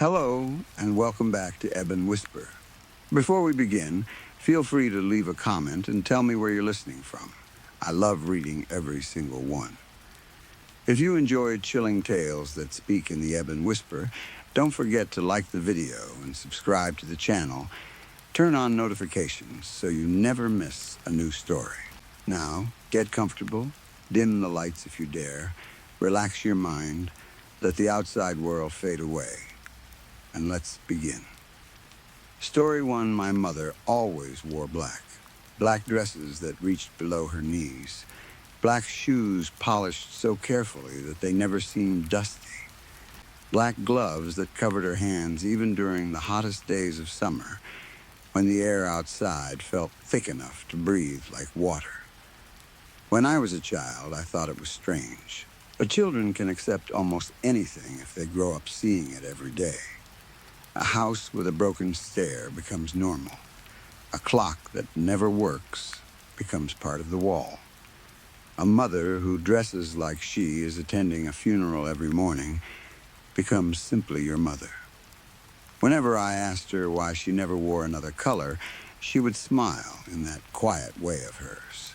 Hello, and welcome back to Ebon Whisper. Before we begin, feel free to leave a comment and tell me where you're listening from. I love reading every single one. If you enjoyed chilling tales that speak in the Ebon Whisper, don't forget to like the video and subscribe to the channel. Turn on notifications so you never miss a new story. Now, get comfortable, dim the lights if you dare, relax your mind, let the outside world fade away, and let's begin. Story 1, my mother always wore black. Black dresses that reached below her knees. Black shoes polished so carefully that they never seemed dusty. Black gloves that covered her hands even during the hottest days of summer, when the air outside felt thick enough to breathe like water. When I was a child, I thought it was strange. But children can accept almost anything if they grow up seeing it every day. A house with a broken stair becomes normal. A clock that never works becomes part of the wall. A mother who dresses like she is attending a funeral every morning becomes simply your mother. Whenever I asked her why she never wore another color, she would smile in that quiet way of hers.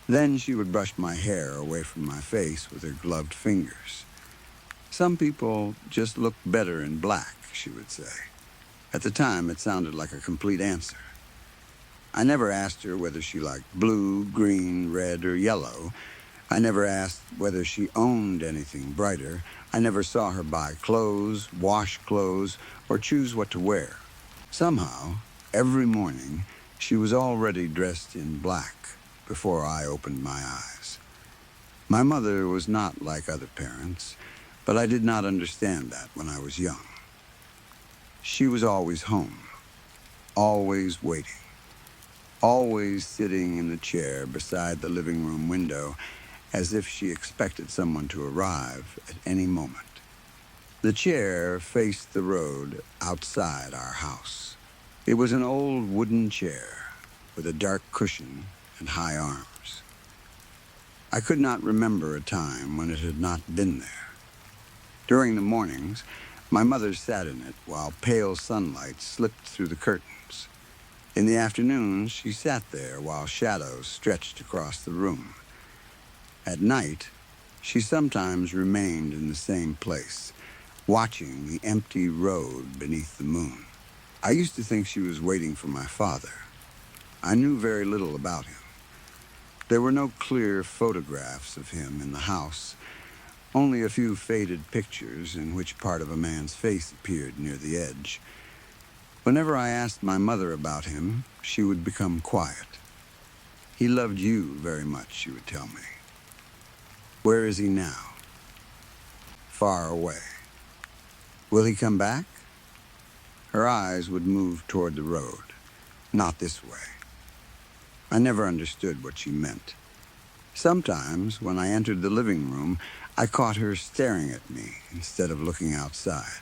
Then she would brush my hair away from my face with her gloved fingers. Some people just look better in black, she would say. At the time, it sounded like a complete answer. I never asked her whether she liked blue, green, red, or yellow. I never asked whether she owned anything brighter. I never saw her buy clothes, wash clothes, or choose what to wear. Somehow, every morning, she was already dressed in black before I opened my eyes. My mother was not like other parents, but I did not understand that when I was young. She was always home, always waiting, always sitting in the chair beside the living room window as if she expected someone to arrive at any moment. The chair faced the road outside our house. It was an old wooden chair with a dark cushion and high arms. I could not remember a time when it had not been there. During the mornings, my mother sat in it while pale sunlight slipped through the curtains. In the afternoons, she sat there while shadows stretched across the room. At night, she sometimes remained in the same place, watching the empty road beneath the moon. I used to think she was waiting for my father. I knew very little about him. There were no clear photographs of him in the house, only a few faded pictures in which part of a man's face appeared near the edge. Whenever I asked my mother about him, she would become quiet. He loved you very much, she would tell me. Where is he now? Far away. Will he come back? Her eyes would move toward the road, not this way. I never understood what she meant. Sometimes, when I entered the living room, I caught her staring at me instead of looking outside.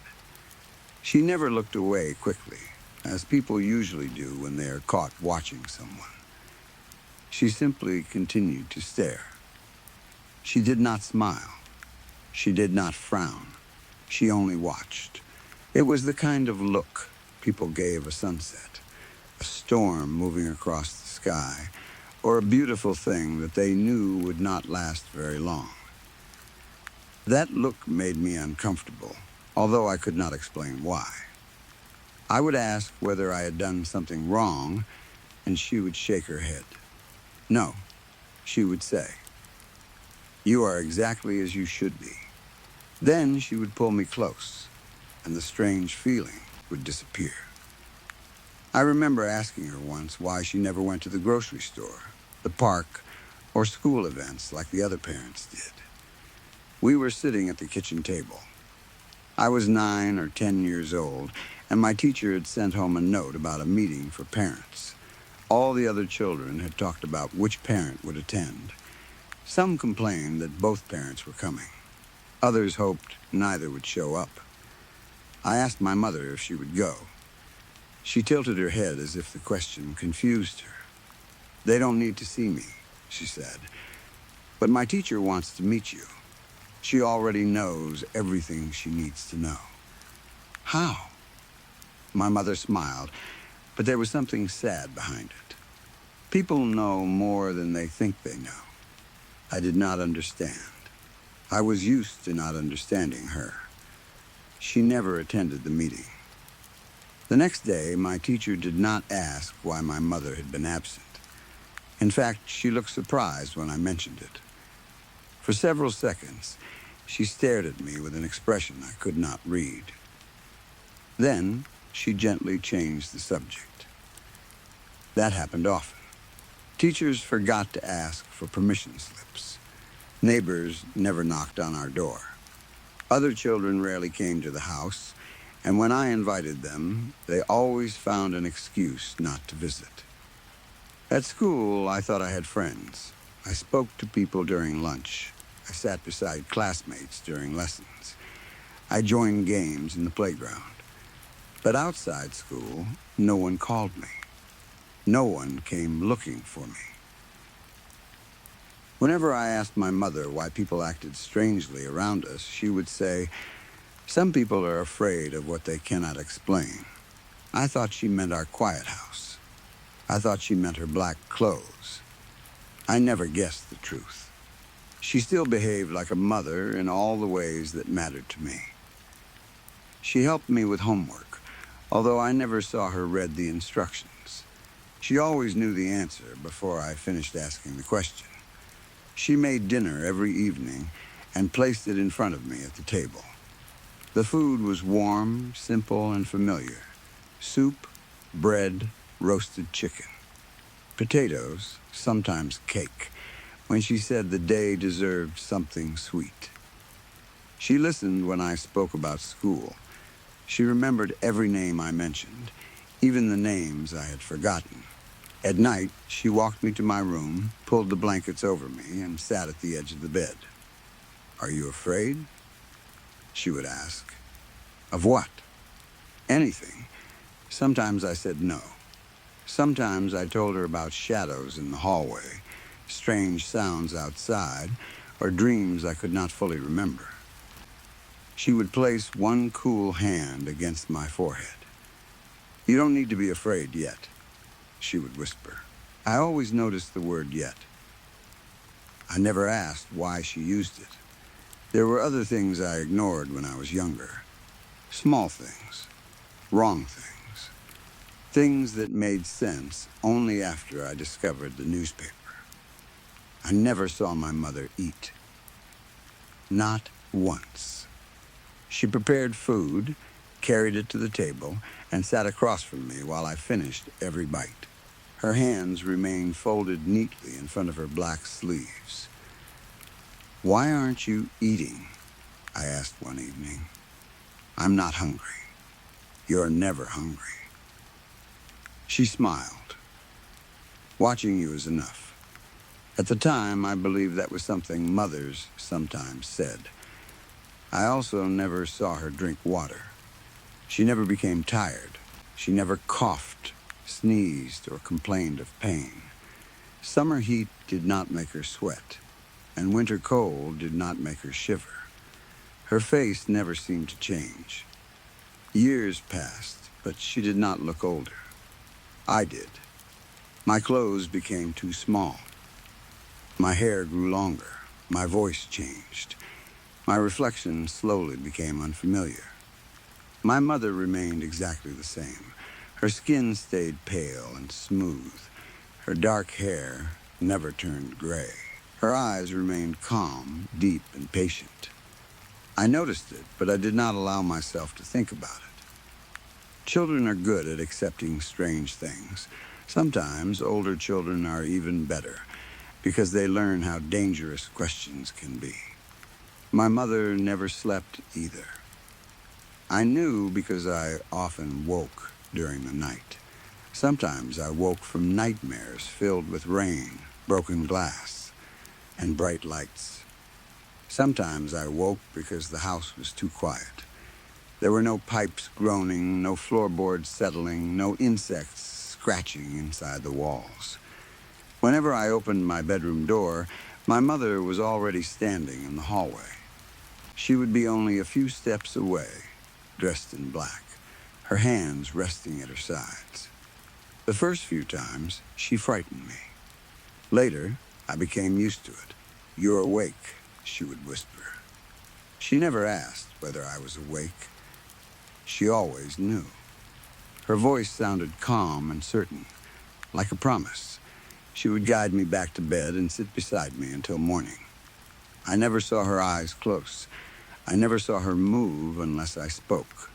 She never looked away quickly, as people usually do when they are caught watching someone. She simply continued to stare. She did not smile. She did not frown. She only watched. It was the kind of look people gave a sunset, a storm moving across the sky, or a beautiful thing that they knew would not last very long. That look made me uncomfortable, although I could not explain why. I would ask whether I had done something wrong, and she would shake her head. No, she would say, "You are exactly as you should be." Then she would pull me close, and the strange feeling would disappear. I remember asking her once why she never went to the grocery store, the park, or school events like the other parents did. We were sitting at the kitchen table. I was 9 or 10 years old, and my teacher had sent home a note about a meeting for parents. All the other children had talked about which parent would attend. Some complained that both parents were coming. Others hoped neither would show up. I asked my mother if she would go. She tilted her head as if the question confused her. "They don't need to see me," she said. "But my teacher wants to meet you. She already knows everything she needs to know." "How?" My mother smiled, but there was something sad behind it. People know more than they think they know. I did not understand. I was used to not understanding her. She never attended the meeting. The next day, my teacher did not ask why my mother had been absent. In fact, she looked surprised when I mentioned it. For several seconds, she stared at me with an expression I could not read. Then, she gently changed the subject. That happened often. Teachers forgot to ask for permission slips. Neighbors never knocked on our door. Other children rarely came to the house, and when I invited them, they always found an excuse not to visit. At school, I thought I had friends. I spoke to people during lunch. I sat beside classmates during lessons. I joined games in the playground. But outside school, no one called me. No one came looking for me. Whenever I asked my mother why people acted strangely around us, she would say, "Some people are afraid of what they cannot explain." I thought she meant our quiet house. I thought she meant her black clothes. I never guessed the truth. She still behaved like a mother in all the ways that mattered to me. She helped me with homework, although I never saw her read the instructions. She always knew the answer before I finished asking the question. She made dinner every evening and placed it in front of me at the table. The food was warm, simple, and familiar. Soup, bread, roasted chicken. Potatoes, sometimes cake, when she said the day deserved something sweet. She listened when I spoke about school. She remembered every name I mentioned, even the names I had forgotten. At night, she walked me to my room, pulled the blankets over me, and sat at the edge of the bed. "Are you afraid?" she would ask. "Of what?" "Anything." Sometimes I said no. Sometimes I told her about shadows in the hallway, strange sounds outside, or dreams I could not fully remember. She would place one cool hand against my forehead. "You don't need to be afraid yet," she would whisper. I always noticed the word "yet." I never asked why she used it. There were other things I ignored when I was younger. Small things, wrong things, things that made sense only after I discovered the newspaper. I never saw my mother eat. Not once. She prepared food, carried it to the table, and sat across from me while I finished every bite. Her hands remained folded neatly in front of her black sleeves. "Why aren't you eating?" I asked one evening. "I'm not hungry." "You're never hungry." She smiled. "Watching you is enough." At the time, I believed that was something mothers sometimes said. I also never saw her drink water. She never became tired. She never coughed, sneezed, or complained of pain. Summer heat did not make her sweat, and winter cold did not make her shiver. Her face never seemed to change. Years passed, but she did not look older. I did. My clothes became too small. My hair grew longer. My voice changed. My reflection slowly became unfamiliar. My mother remained exactly the same. Her skin stayed pale and smooth. Her dark hair never turned gray. Her eyes remained calm, deep, and patient. I noticed it, but I did not allow myself to think about it. Children are good at accepting strange things. Sometimes older children are even better, because they learn how dangerous questions can be. My mother never slept either. I knew because I often woke during the night. Sometimes I woke from nightmares filled with rain, broken glass, and bright lights. Sometimes I woke because the house was too quiet. There were no pipes groaning, no floorboards settling, no insects scratching inside the walls. Whenever I opened my bedroom door, my mother was already standing in the hallway. She would be only a few steps away, dressed in black. her hands resting at her sides. The first few times, she frightened me. Later, I became used to it. "You're awake," she would whisper. She never asked whether I was awake. She always knew. Her voice sounded calm and certain, like a promise. She would guide me back to bed and sit beside me until morning. I never saw her eyes close. I never saw her move unless I spoke.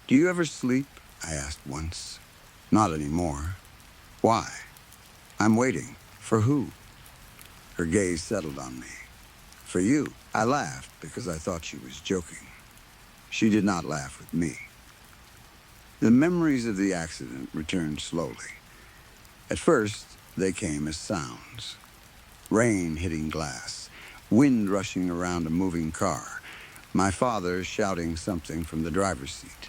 "Do you ever sleep?" I asked once. "Not anymore." "Why?" "I'm waiting." "For who?" Her gaze settled on me. "For you." I laughed because I thought she was joking. She did not laugh with me. The memories of the accident returned slowly. At first, they came as sounds. Rain hitting glass, wind rushing around a moving car, my father shouting something from the driver's seat,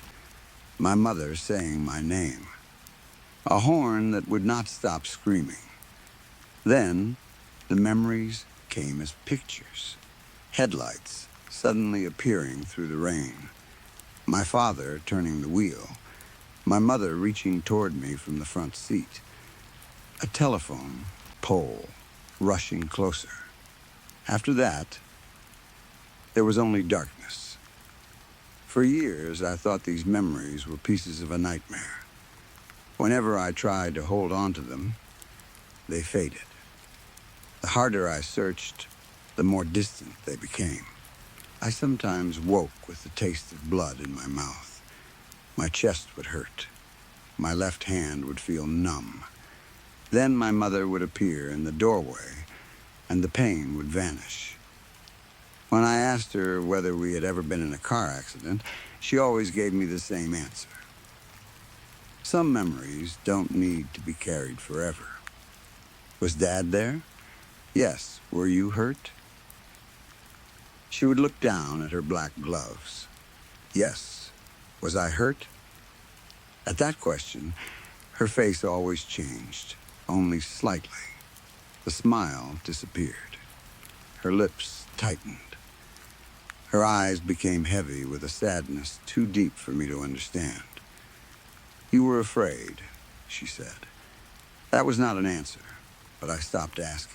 my mother saying my name, a horn that would not stop screaming. Then, the memories came as pictures, headlights suddenly appearing through the rain, my father turning the wheel, my mother reaching toward me from the front seat, a telephone pole rushing closer. After that, there was only darkness. For years, I thought these memories were pieces of a nightmare. Whenever I tried to hold on to them, they faded. The harder I searched, the more distant they became. I sometimes woke with the taste of blood in my mouth. My chest would hurt. My left hand would feel numb. Then my mother would appear in the doorway, and the pain would vanish. When I asked her whether we had ever been in a car accident, she always gave me the same answer. Some memories don't need to be carried forever. Was Dad there? Yes. Were you hurt? She would look down at her black gloves. Yes. Was I hurt? At that question, her face always changed, only slightly. The smile disappeared. Her lips tightened. Her eyes became heavy with a sadness too deep for me to understand. "You were afraid," she said. That was not an answer, but I stopped asking.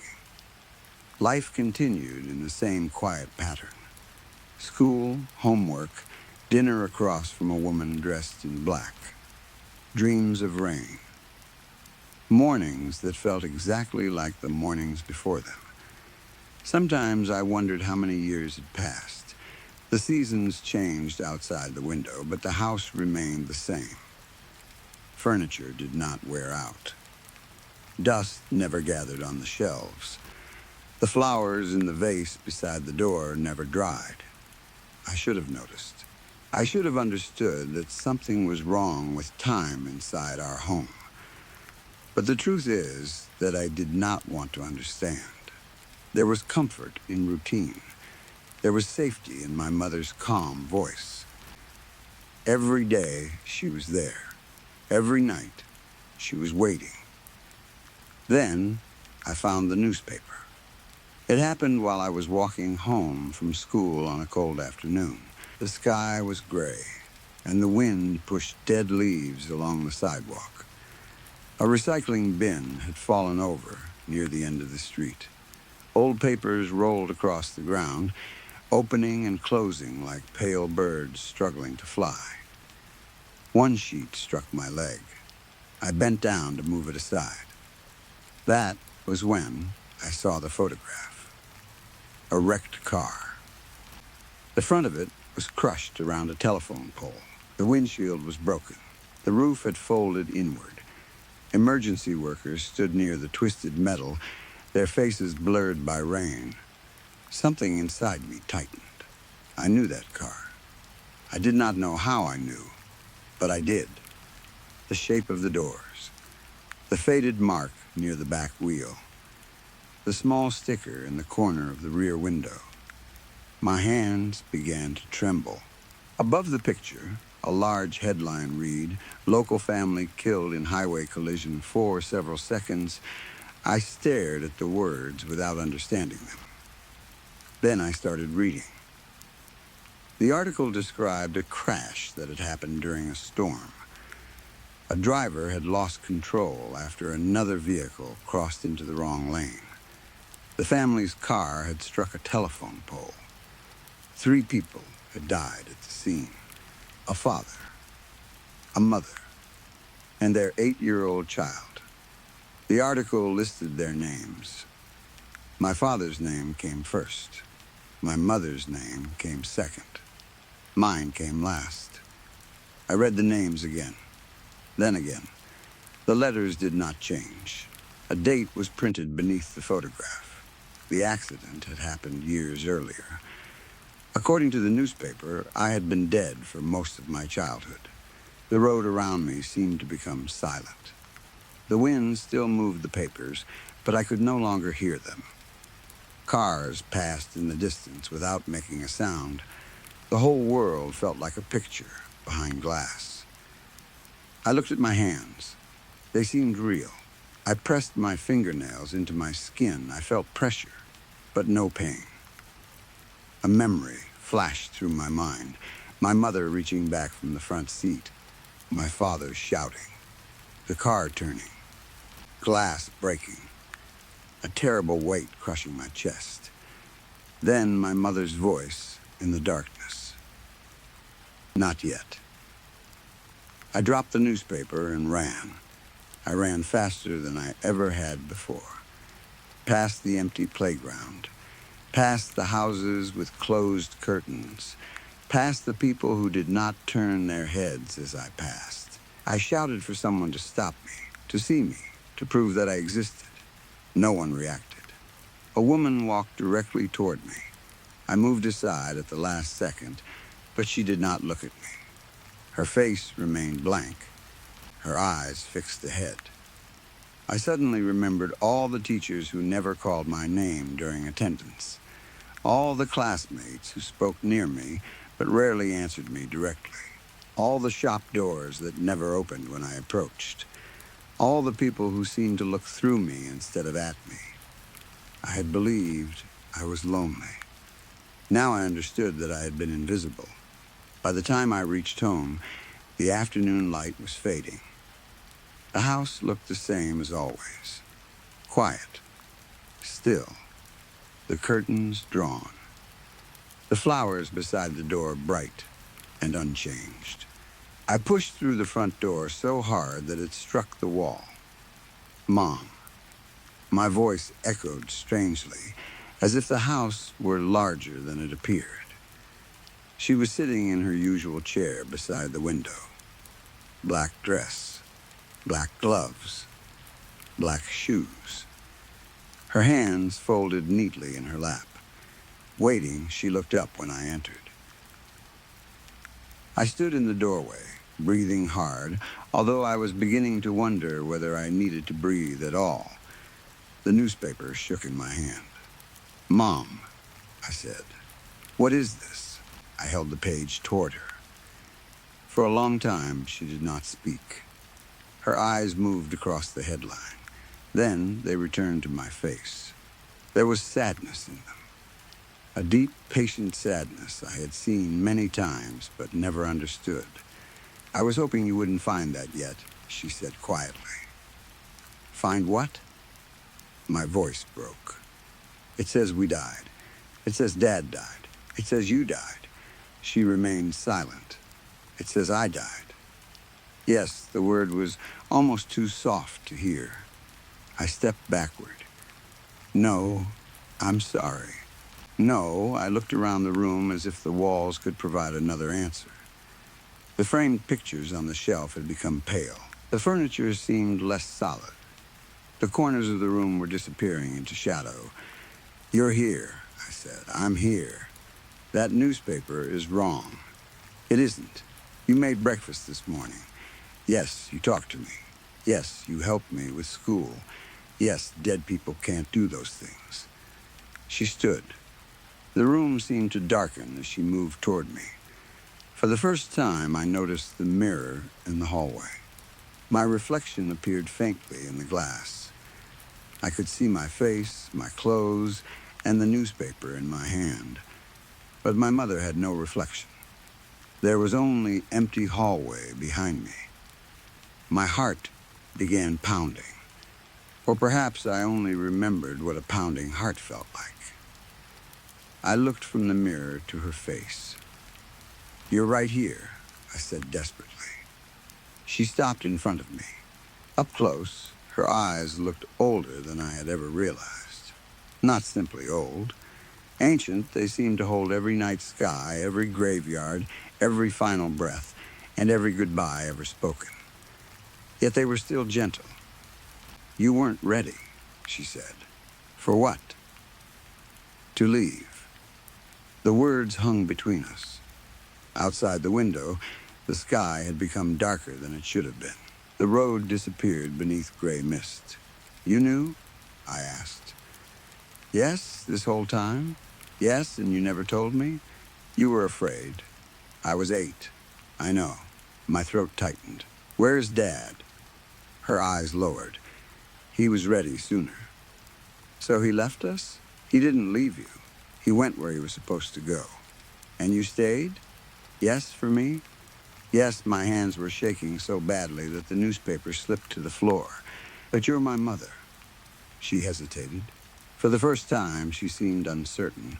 Life continued in the same quiet pattern. School, homework, dinner across from a woman dressed in black. Dreams of rain. Mornings that felt exactly like the mornings before them. Sometimes I wondered how many years had passed. The seasons changed outside the window, but the house remained the same. Furniture did not wear out. Dust never gathered on the shelves. The flowers in the vase beside the door never dried. I should have noticed. I should have understood that something was wrong with time inside our home. But the truth is that I did not want to understand. There was comfort in routine. There was safety in my mother's calm voice. Every day she was there. Every night she was waiting. Then I found the newspaper. It happened while I was walking home from school on a cold afternoon. The sky was gray, and the wind pushed dead leaves along the sidewalk. A recycling bin had fallen over near the end of the street. Old papers rolled across the ground, opening and closing like pale birds struggling to fly. One sheet struck my leg. I bent down to move it aside. That was when I saw the photograph. A wrecked car. The front of it was crushed around a telephone pole. The windshield was broken. The roof had folded inward. Emergency workers stood near the twisted metal, their faces blurred by rain. Something inside me tightened. I knew that car. I did not know how I knew, but I did. The shape of the doors, the faded mark near the back wheel, the small sticker in the corner of the rear window. My hands began to tremble. Above the picture, a large headline read, "Local family killed in highway collision for several seconds." I stared at the words without understanding them. Then I started reading. The article described a crash that had happened during a storm. A driver had lost control after another vehicle crossed into the wrong lane. The family's car had struck a telephone pole. 3 people had died at the scene: a father, a mother, and their 8-year-old child. The article listed their names. My father's name came first. My mother's name came second. Mine came last. I read the names again. Then again. The letters did not change. A date was printed beneath the photograph. The accident had happened years earlier. According to the newspaper, I had been dead for most of my childhood. The road around me seemed to become silent. The wind still moved the papers, but I could no longer hear them. Cars passed in the distance without making a sound. The whole world felt like a picture behind glass. I looked at my hands. They seemed real. I pressed my fingernails into my skin. I felt pressure, but no pain. A memory flashed through my mind. My mother reaching back from the front seat. My father shouting. The car turning. Glass breaking. A terrible weight crushing my chest. Then my mother's voice in the darkness. Not yet. I dropped the newspaper and ran. I ran faster than I ever had before. Past the empty playground. Past the houses with closed curtains. Past the people who did not turn their heads as I passed. I shouted for someone to stop me, to see me, to prove that I existed. No one reacted. A woman walked directly toward me. I moved aside at the last second, but she did not look at me. Her face remained blank. Her eyes fixed ahead. I suddenly remembered all the teachers who never called my name during attendance. All the classmates who spoke near me, but rarely answered me directly. All the shop doors that never opened when I approached. All the people who seemed to look through me instead of at me. I had believed I was lonely. Now I understood that I had been invisible. By the time I reached home, the afternoon light was fading. The house looked the same as always. Quiet. Still. The curtains drawn. The flowers beside the door bright and unchanged. I pushed through the front door so hard that it struck the wall. Mom. My voice echoed strangely, as if the house were larger than it appeared. She was sitting in her usual chair beside the window. Black dress, black gloves, black shoes. Her hands folded neatly in her lap. Waiting, she looked up when I entered. I stood in the doorway, breathing hard, although I was beginning to wonder whether I needed to breathe at all. The newspaper shook in my hand. Mom, I said. What is this? I held the page toward her. For a long time, she did not speak. Her eyes moved across the headline. Then they returned to my face. There was sadness in them. A deep, patient sadness I had seen many times but never understood. I was hoping you wouldn't find that yet, she said quietly. Find what? My voice broke. It says we died. It says Dad died. It says you died. She remained silent. It says I died. Yes, the word was almost too soft to hear. I stepped backward. No, I'm sorry. No, I looked around the room as if the walls could provide another answer. The framed pictures on the shelf had become pale. The furniture seemed less solid. The corners of the room were disappearing into shadow. You're here, I said. I'm here. That newspaper is wrong. It isn't. You made breakfast this morning. Yes, you talked to me. Yes, you helped me with school. Yes, dead people can't do those things. She stood. The room seemed to darken as she moved toward me. For the first time, I noticed the mirror in the hallway. My reflection appeared faintly in the glass. I could see my face, my clothes, and the newspaper in my hand. But my mother had no reflection. There was only empty hallway behind me. My heart began pounding. Or perhaps I only remembered what a pounding heart felt like. I looked from the mirror to her face. "You're right here," I said desperately. She stopped in front of me. Up close, her eyes looked older than I had ever realized. Not simply old. Ancient, they seemed to hold every night sky, every graveyard, every final breath, and every goodbye ever spoken. Yet they were still gentle. "You weren't ready," she said. "For what?" "To leave." The words hung between us. Outside the window, the sky had become darker than it should have been. The road disappeared beneath gray mist. "You knew?" I asked. "Yes, this whole time? Yes, and you never told me? You were afraid. I was 8. I know." My throat tightened. "Where's Dad?" Her eyes lowered. "He was ready sooner." "So he left us?" "He didn't leave you. He went where he was supposed to go." "And you stayed?" "Yes, for me?" "Yes." My hands were shaking so badly that the newspaper slipped to the floor. "But you're my mother." She hesitated. For the first time, she seemed uncertain.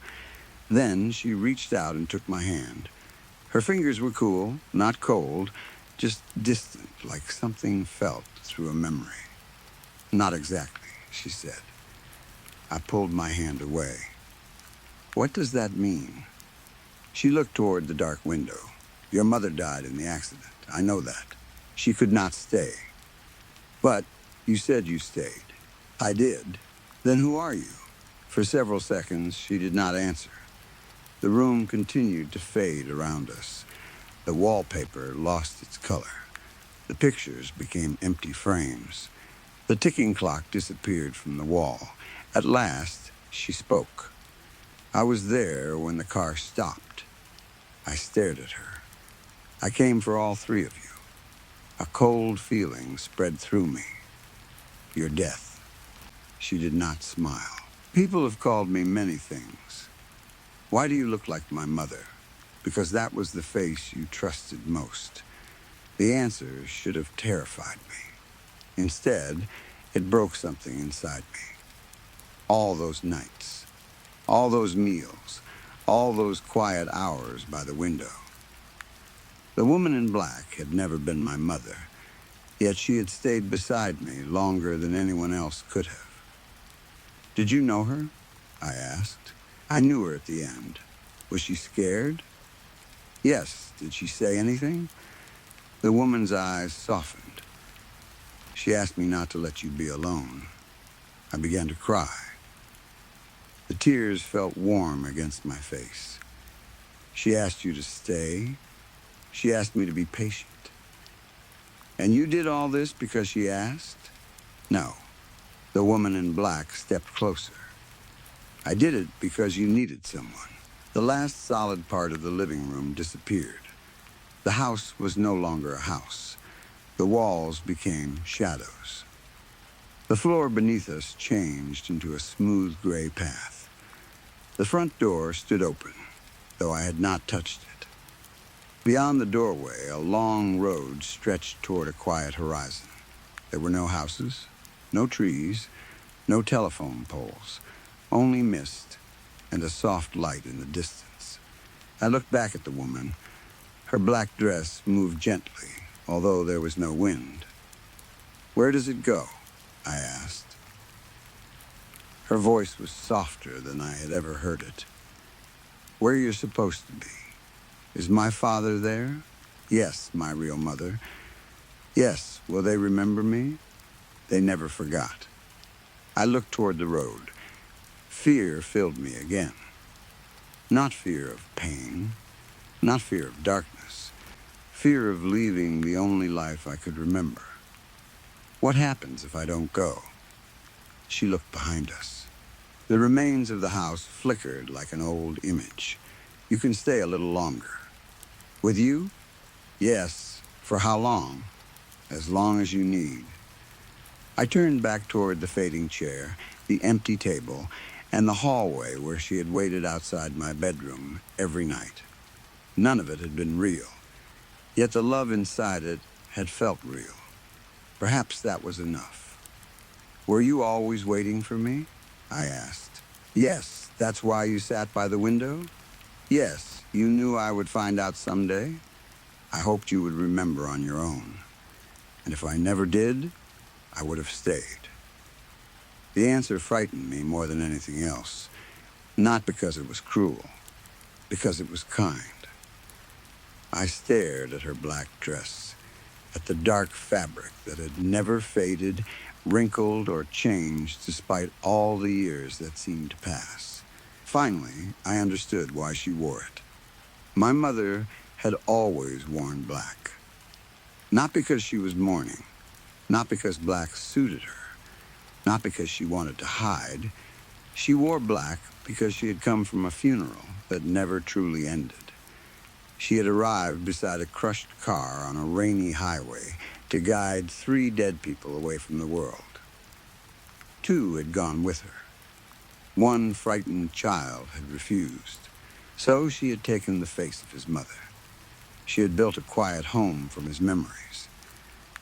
Then she reached out and took my hand. Her fingers were cool, not cold, just distant, like something felt through a memory. "Not exactly," she said. I pulled my hand away. "What does that mean?" She looked toward the dark window. "Your mother died in the accident. I know that. She could not stay." "But you said you stayed." "I did." "Then who are you?" For several seconds, she did not answer. The room continued to fade around us. The wallpaper lost its color. The pictures became empty frames. The ticking clock disappeared from the wall. At last, she spoke. "I was there when the car stopped." I stared at her. "I came for all 3 of you." A cold feeling spread through me. "Your death." She did not smile. "People have called me many things. Why do you look like my mother?" Because that was the face you trusted most. The answer should have terrified me. Instead, it broke something inside me. All those nights, all those meals, all those quiet hours by the window. The woman in black had never been my mother, yet she had stayed beside me longer than anyone else could have. "Did you know her?" I asked. "I knew her at the end. Was she scared?" "Yes." "Did she say anything?" The woman's eyes softened. "She asked me not to let you be alone." I began to cry. The tears felt warm against my face. "She asked you to stay. She asked me to be patient." "And you did all this because she asked?" "No." The woman in black stepped closer. "I did it because you needed someone." The last solid part of the living room disappeared. The house was no longer a house. The walls became shadows. The floor beneath us changed into a smooth gray path. The front door stood open, though I had not touched it. Beyond the doorway, a long road stretched toward a quiet horizon. There were no houses, no trees, no telephone poles, only mist and a soft light in the distance. I looked back at the woman. Her black dress moved gently, although there was no wind. "Where does it go?" I asked. Her voice was softer than I had ever heard it. "Where you're supposed to be. Is my father there?" "Yes, my real mother." "Yes, will they remember me?" "They never forgot." I looked toward the road. Fear filled me again. Not fear of pain, not fear of darkness, fear of leaving the only life I could remember. "What happens if I don't go?" She looked behind us. The remains of the house flickered like an old image. "You can stay a little longer." "With you?" "Yes." "For how long?" "As long as you need." I turned back toward the fading chair, the empty table, and the hallway where she had waited outside my bedroom every night. None of it had been real, yet the love inside it had felt real. Perhaps that was enough. "Were you always waiting for me?" I asked. "Yes, that's why you sat by the window?" "Yes, you knew I would find out someday. I hoped you would remember on your own. And if I never did, I would have stayed." The answer frightened me more than anything else, not because it was cruel, because it was kind. I stared at her black dress, at the dark fabric that had never faded, wrinkled, or changed despite all the years that seemed to pass. Finally, I understood why she wore it. My mother had always worn black. Not because she was mourning, not because black suited her, not because she wanted to hide. She wore black because she had come from a funeral that never truly ended. She had arrived beside a crushed car on a rainy highway to guide 3 dead people away from the world. 2 had gone with her. 1 frightened child had refused. So she had taken the face of his mother. She had built a quiet home from his memories.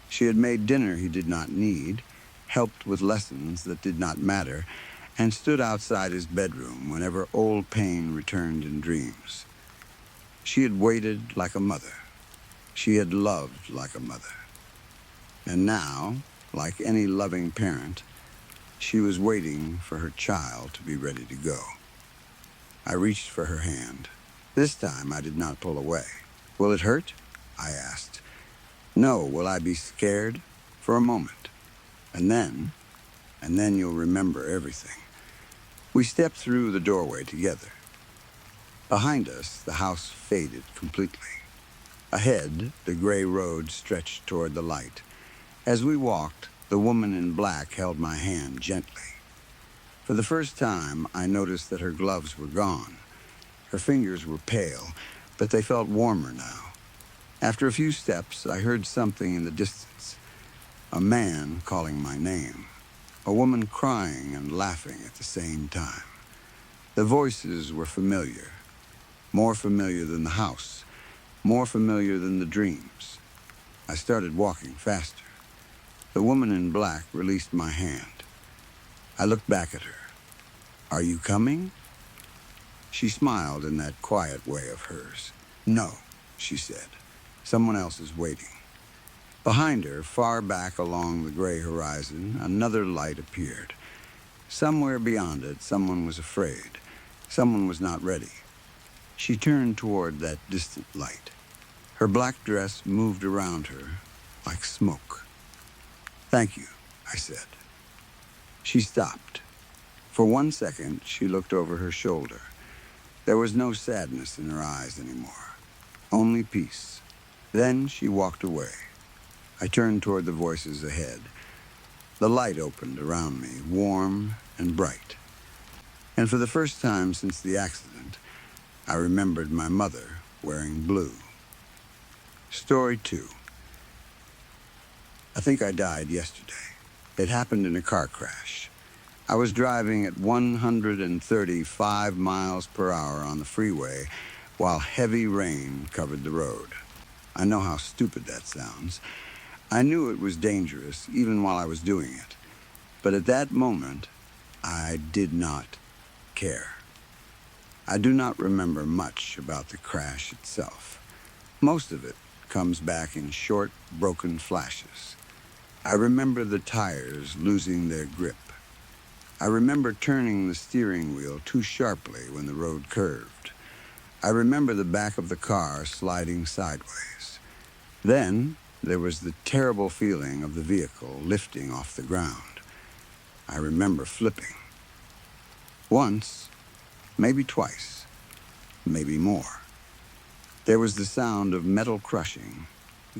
She had made dinner he did not need, helped with lessons that did not matter, and stood outside his bedroom whenever old pain returned in dreams. She had waited like a mother. She had loved like a mother. And now, like any loving parent, she was waiting for her child to be ready to go. I reached for her hand. This time I did not pull away. "Will it hurt?" I asked. "No, will I be scared?" "For a moment. And then you'll remember everything." We stepped through the doorway together. Behind us, the house faded completely. Ahead, the gray road stretched toward the light. As we walked, the woman in black held my hand gently. For the first time, I noticed that her gloves were gone. Her fingers were pale, but they felt warmer now. After a few steps, I heard something in the distance. A man calling my name. A woman crying and laughing at the same time. The voices were familiar. More familiar than the house. More familiar than the dreams. I started walking faster. The woman in black released my hand. I looked back at her. "Are you coming?" She smiled in that quiet way of hers. "No," she said. "Someone else is waiting." Behind her, far back along the gray horizon, another light appeared. Somewhere beyond it, someone was afraid. Someone was not ready. She turned toward that distant light. Her black dress moved around her like smoke. "Thank you," I said. She stopped. For 1 second, she looked over her shoulder. There was no sadness in her eyes anymore, only peace. Then she walked away. I turned toward the voices ahead. The light opened around me, warm and bright. And for the first time since the accident, I remembered my mother wearing blue. Story 2. I think I died yesterday. It happened in a car crash. I was driving at 135 miles per hour on the freeway while heavy rain covered the road. I know how stupid that sounds. I knew it was dangerous even while I was doing it. But at that moment, I did not care. I do not remember much about the crash itself. Most of it comes back in short, broken flashes. I remember the tires losing their grip. I remember turning the steering wheel too sharply when the road curved. I remember the back of the car sliding sideways. Then there was the terrible feeling of the vehicle lifting off the ground. I remember flipping. Once, maybe twice, maybe more. There was the sound of metal crushing,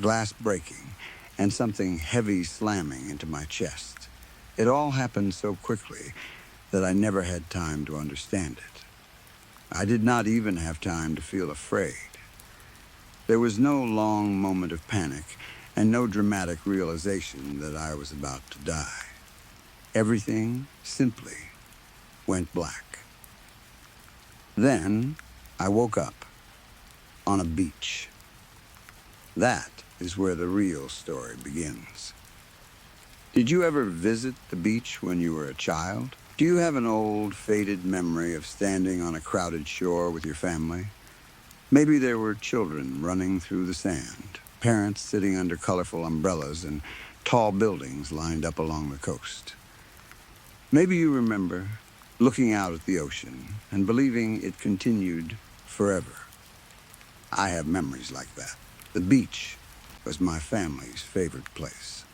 glass breaking, and something heavy slamming into my chest. It all happened so quickly that I never had time to understand it. I did not even have time to feel afraid. There was no long moment of panic and no dramatic realization that I was about to die. Everything simply went black. Then I woke up. on a beach. That is where the real story begins. Did you ever visit the beach when you were a child? Do you have an old, faded memory of standing on a crowded shore with your family? Maybe there were children running through the sand, parents sitting under colorful umbrellas, and tall buildings lined up along the coast. Maybe you remember looking out at the ocean and believing it continued forever. I have memories like that. The beach was my family's favorite place.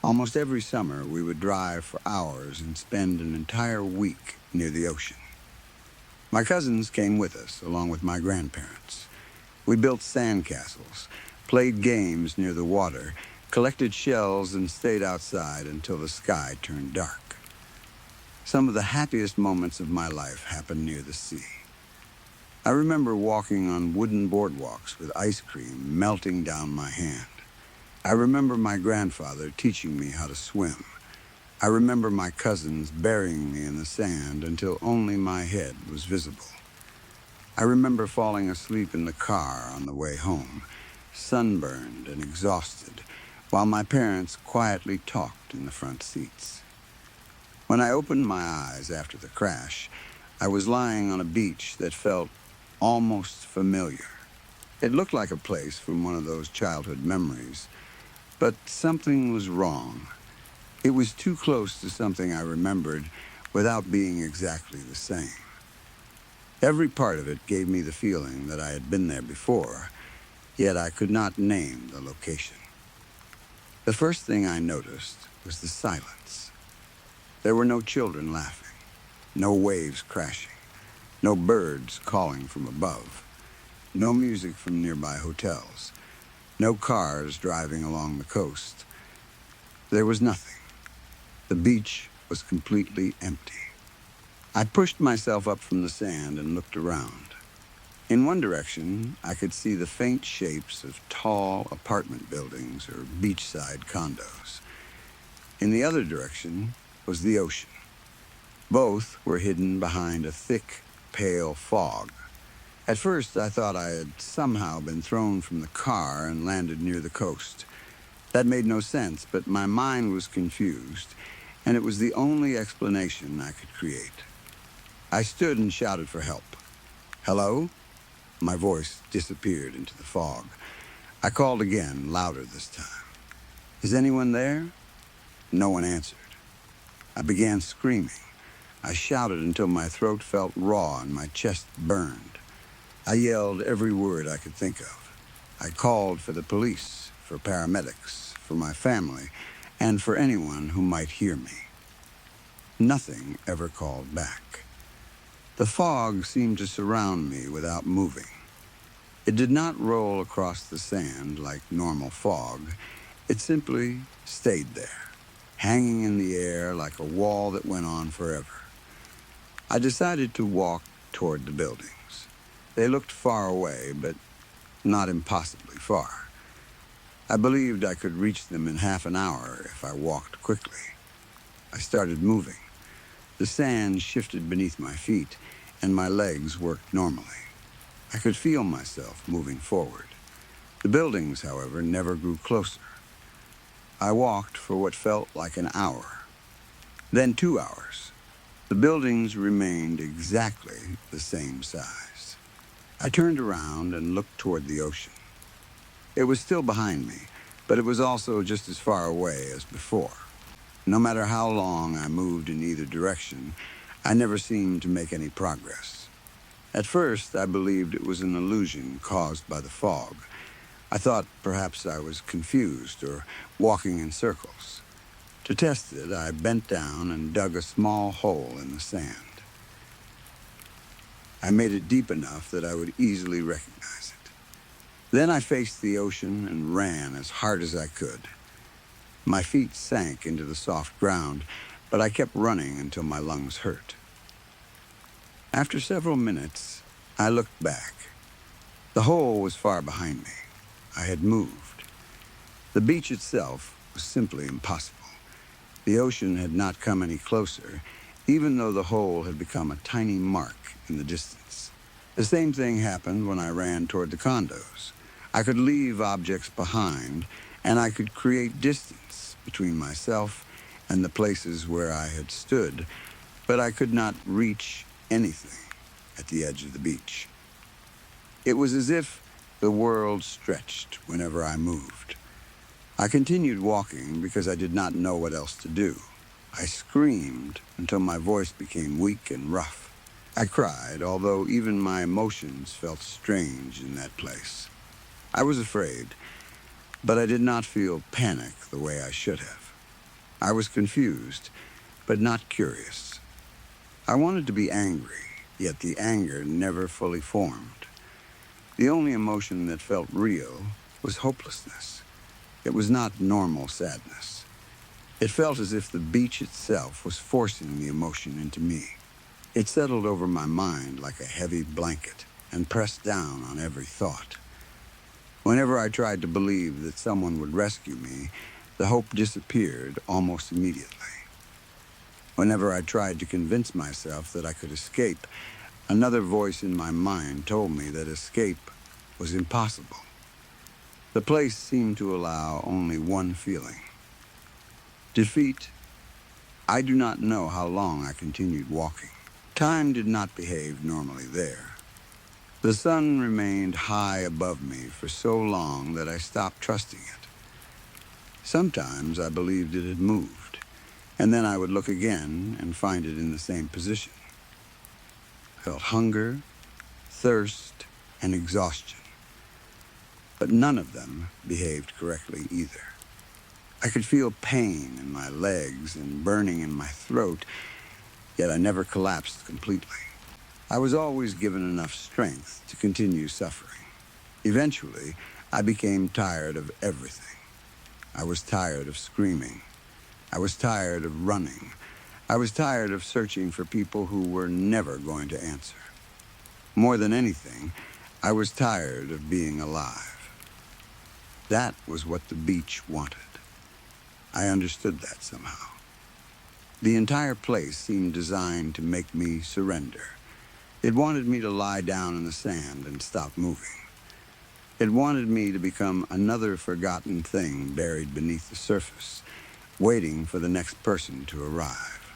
Almost every summer, we would drive for hours and spend an entire week near the ocean. My cousins came with us, along with my grandparents. We built sandcastles, played games near the water, collected shells, and stayed outside until the sky turned dark. Some of the happiest moments of my life happened near the sea. I remember walking on wooden boardwalks with ice cream melting down my hand. I remember my grandfather teaching me how to swim. I remember my cousins burying me in the sand until only my head was visible. I remember falling asleep in the car on the way home, sunburned and exhausted, while my parents quietly talked in the front seats. When I opened my eyes after the crash, I was lying on a beach that felt almost familiar. It looked like a place from one of those childhood memories, but something was wrong. It was too close to something I remembered without being exactly the same. Every part of it gave me the feeling that I had been there before, yet I could not name the location. The first thing I noticed was the silence. There were no children laughing, no waves crashing, no birds calling from above, no music from nearby hotels, no cars driving along the coast. There was nothing. The beach was completely empty. I pushed myself up from the sand and looked around. In one direction, I could see the faint shapes of tall apartment buildings or beachside condos. In the other direction was the ocean. Both were hidden behind a thick, pale fog. At first, I thought I had somehow been thrown from the car and landed near the coast. That made no sense, but my mind was confused, and it was the only explanation I could create. I stood and shouted for help. "Hello?" My voice disappeared into the fog. I called again, louder this time. "Is anyone there?" No one answered. I began screaming. I shouted until my throat felt raw and my chest burned. I yelled every word I could think of. I called for the police, for paramedics, for my family, and for anyone who might hear me. Nothing ever called back. The fog seemed to surround me without moving. It did not roll across the sand like normal fog. It simply stayed there, hanging in the air like a wall that went on forever. I decided to walk toward the buildings. They looked far away, but not impossibly far. I believed I could reach them in half an hour if I walked quickly. I started moving. The sand shifted beneath my feet, and my legs worked normally. I could feel myself moving forward. The buildings, however, never grew closer. I walked for what felt like an hour, then 2 hours. The buildings remained exactly the same size. I turned around and looked toward the ocean. It was still behind me, but it was also just as far away as before. No matter how long I moved in either direction, I never seemed to make any progress. At first, I believed it was an illusion caused by the fog. I thought perhaps I was confused or walking in circles. To test it, I bent down and dug a small hole in the sand. I made it deep enough that I would easily recognize it. Then I faced the ocean and ran as hard as I could. My feet sank into the soft ground, but I kept running until my lungs hurt. After several minutes, I looked back. The hole was far behind me. I had moved. The beach itself was simply impossible. The ocean had not come any closer, even though the hole had become a tiny mark in the distance. The same thing happened when I ran toward the condos. I could leave objects behind, and I could create distance between myself and the places where I had stood, but I could not reach anything at the edge of the beach. It was as if the world stretched whenever I moved. I continued walking because I did not know what else to do. I screamed until my voice became weak and rough. I cried, although even my emotions felt strange in that place. I was afraid, but I did not feel panic the way I should have. I was confused, but not curious. I wanted to be angry, yet the anger never fully formed. The only emotion that felt real was hopelessness. It was not normal sadness. It felt as if the beach itself was forcing the emotion into me. It settled over my mind like a heavy blanket and pressed down on every thought. Whenever I tried to believe that someone would rescue me, the hope disappeared almost immediately. Whenever I tried to convince myself that I could escape, another voice in my mind told me that escape was impossible. The place seemed to allow only one feeling: defeat. I do not know how long I continued walking. Time did not behave normally there. The sun remained high above me for so long that I stopped trusting it. Sometimes I believed it had moved, and then I would look again and find it in the same position. I felt hunger, thirst, and exhaustion, but none of them behaved correctly either. I could feel pain in my legs and burning in my throat, yet I never collapsed completely. I was always given enough strength to continue suffering. Eventually, I became tired of everything. I was tired of screaming. I was tired of running. I was tired of searching for people who were never going to answer. More than anything, I was tired of being alive. That was what the beach wanted. I understood that somehow. The entire place seemed designed to make me surrender. It wanted me to lie down in the sand and stop moving. It wanted me to become another forgotten thing buried beneath the surface, waiting for the next person to arrive.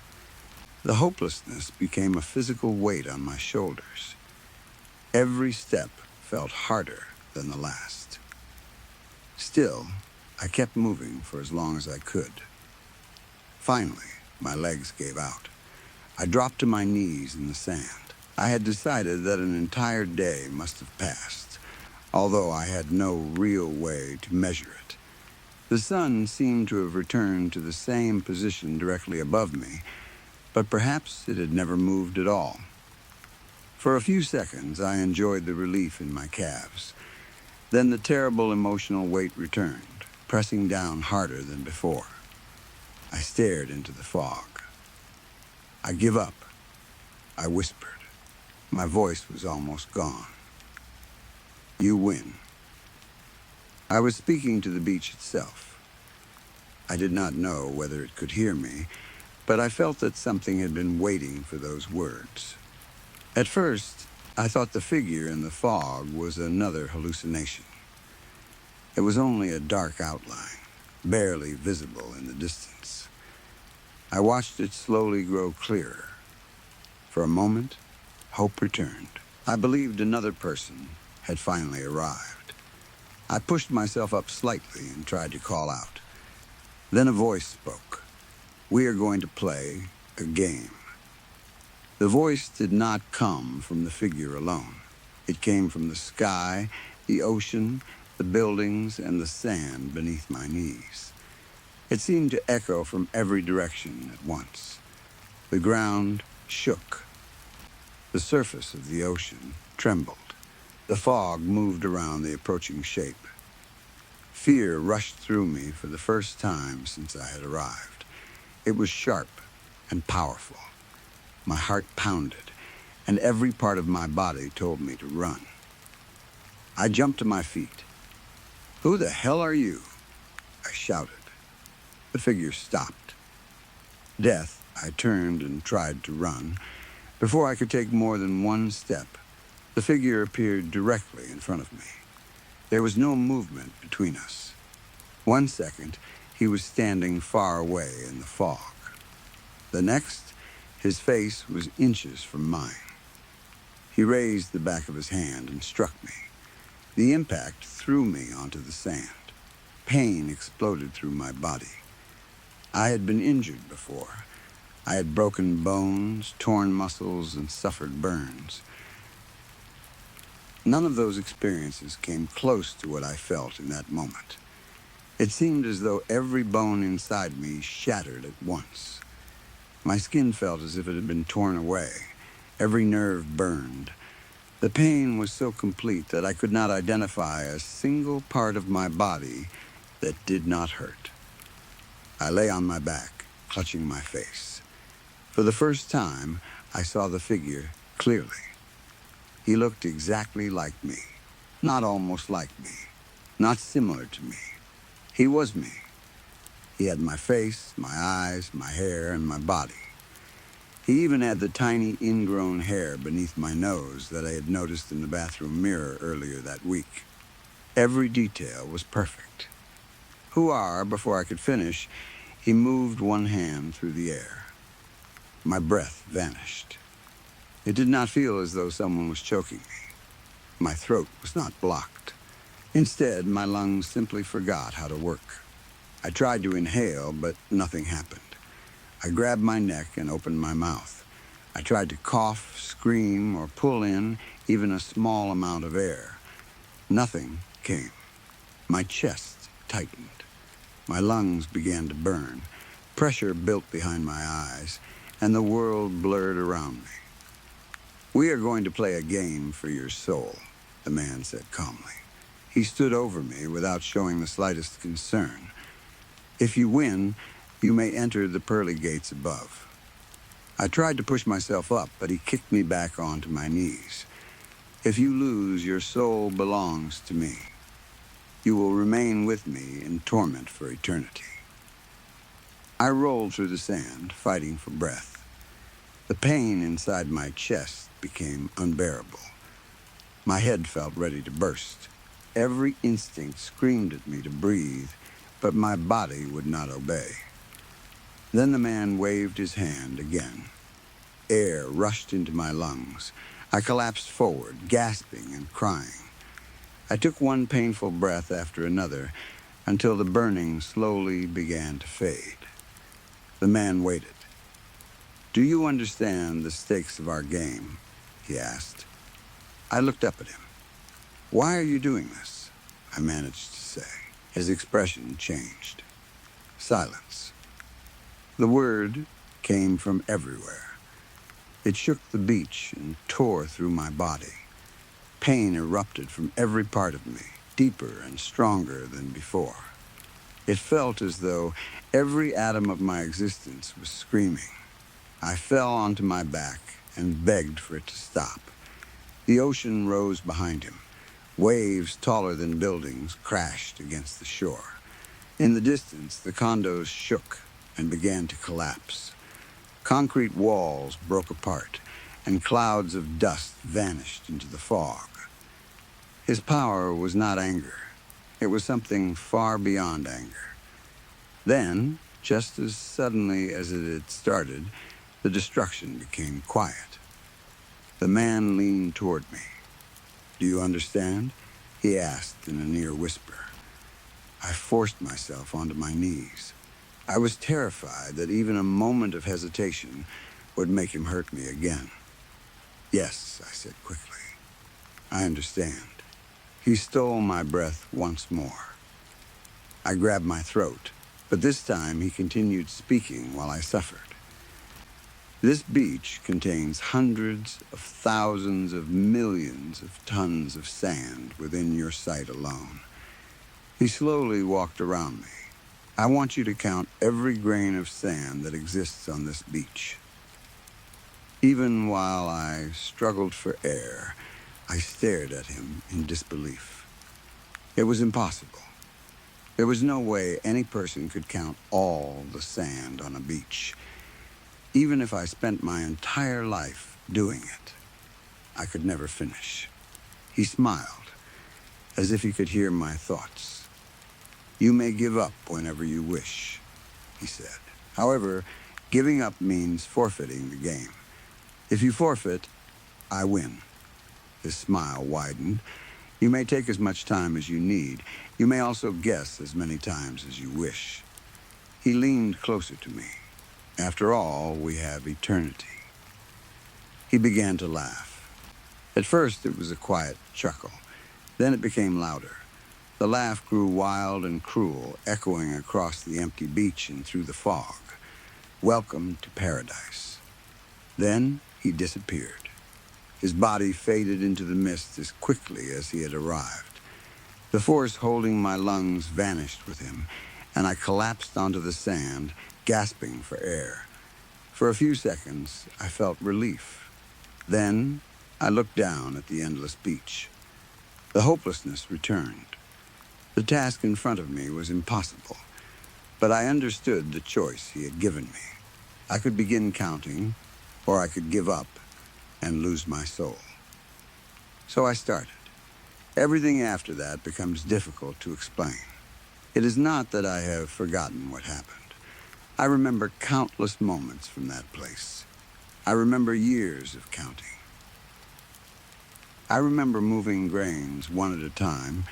The hopelessness became a physical weight on my shoulders. Every step felt harder than the last. Still, I kept moving for as long as I could. Finally, my legs gave out. I dropped to my knees in the sand. I had decided that an entire day must have passed, although I had no real way to measure it. The sun seemed to have returned to the same position directly above me, but perhaps it had never moved at all. For a few seconds, I enjoyed the relief in my calves. Then the terrible emotional weight returned, pressing down harder than before. I stared into the fog. "I give up," I whispered. My voice was almost gone. "You win." I was speaking to the beach itself. I did not know whether it could hear me, but I felt that something had been waiting for those words. At first, I thought the figure in the fog was another hallucination. It was only a dark outline, barely visible in the distance. I watched it slowly grow clearer. For a moment, hope returned. I believed another person had finally arrived. I pushed myself up slightly and tried to call out. Then a voice spoke. "We are going to play a game." The voice did not come from the figure alone. It came from the sky, the ocean, the buildings, and the sand beneath my knees. It seemed to echo from every direction at once. The ground shook. The surface of the ocean trembled. The fog moved around the approaching shape. Fear rushed through me for the first time since I had arrived. It was sharp and powerful. My heart pounded, and every part of my body told me to run. I jumped to my feet. "Who the hell are you?" I shouted. The figure stopped. I turned and tried to run. Before I could take more than one step, The figure appeared directly in front of me. There was no movement between us. 1 second, he was standing far away in the fog. The next, his face was inches from mine. He raised the back of his hand and struck me. The impact threw me onto the sand. Pain exploded through my body. I had been injured before. I had broken bones, torn muscles, and suffered burns. None of those experiences came close to what I felt in that moment. It seemed as though every bone inside me shattered at once. My skin felt as if it had been torn away. Every nerve burned. The pain was so complete that I could not identify a single part of my body that did not hurt. I lay on my back, clutching my face. For the first time, I saw the figure clearly. He looked exactly like me, not almost like me, not similar to me. He was me. He had my face, my eyes, my hair, and my body. He even had the tiny ingrown hair beneath my nose that I had noticed in the bathroom mirror earlier that week. Every detail was perfect. Before I could finish, he moved one hand through the air. My breath vanished. It did not feel as though someone was choking me. My throat was not blocked. Instead, my lungs simply forgot how to work. I tried to inhale, but nothing happened. I grabbed my neck and opened my mouth. I tried to cough, scream, or pull in even a small amount of air. Nothing came. My chest tightened. My lungs began to burn. Pressure built behind my eyes, and the world blurred around me. "We are going to play a game for your soul," the man said calmly. He stood over me without showing the slightest concern. "If you win, you may enter the pearly gates above." I tried to push myself up, but he kicked me back onto my knees. "If you lose, your soul belongs to me. You will remain with me in torment for eternity." I rolled through the sand, fighting for breath. The pain inside my chest became unbearable. My head felt ready to burst. Every instinct screamed at me to breathe, but my body would not obey. Then the man waved his hand again. Air rushed into my lungs. I collapsed forward, gasping and crying. I took one painful breath after another until the burning slowly began to fade. The man waited. "Do you understand the stakes of our game?" he asked. I looked up at him. "Why are you doing this?" I managed to say. His expression changed. Silence. The word came from everywhere. It shook the beach and tore through my body. Pain erupted from every part of me, deeper and stronger than before. It felt as though every atom of my existence was screaming. I fell onto my back and begged for it to stop. The ocean rose behind him. Waves taller than buildings crashed against the shore. In the distance, the condos shook and began to collapse. Concrete walls broke apart, and clouds of dust vanished into the fog. His power was not anger. It was something far beyond anger. Then, just as suddenly as it had started, the destruction became quiet. The man leaned toward me. "Do you understand?" he asked in a near whisper. I forced myself onto my knees. I was terrified that even a moment of hesitation would make him hurt me again. "Yes," I said quickly. "I understand." He stole my breath once more. I grabbed my throat, but this time he continued speaking while I suffered. "This beach contains hundreds of thousands of millions of tons of sand within your sight alone." He slowly walked around me. "I want you to count every grain of sand that exists on this beach." Even while I struggled for air, I stared at him in disbelief. It was impossible. There was no way any person could count all the sand on a beach, even if I spent my entire life doing it. I could never finish. He smiled, as if he could hear my thoughts. "You may give up whenever you wish," he said. "However, giving up means forfeiting the game. If you forfeit, I win." His smile widened. "You may take as much time as you need. You may also guess as many times as you wish." He leaned closer to me. "After all, we have eternity." He began to laugh. At first, it was a quiet chuckle. Then it became louder. The laugh grew wild and cruel, echoing across the empty beach and through the fog. "Welcome to paradise." Then he disappeared. His body faded into the mist as quickly as he had arrived. The force holding my lungs vanished with him, and I collapsed onto the sand, gasping for air. For a few seconds, I felt relief. Then, I looked down at the endless beach. The hopelessness returned. The task in front of me was impossible, but I understood the choice he had given me. I could begin counting, or I could give up and lose my soul. So I started. Everything after that becomes difficult to explain. It is not that I have forgotten what happened. I remember countless moments from that place. I remember years of counting. I remember moving grains one at a time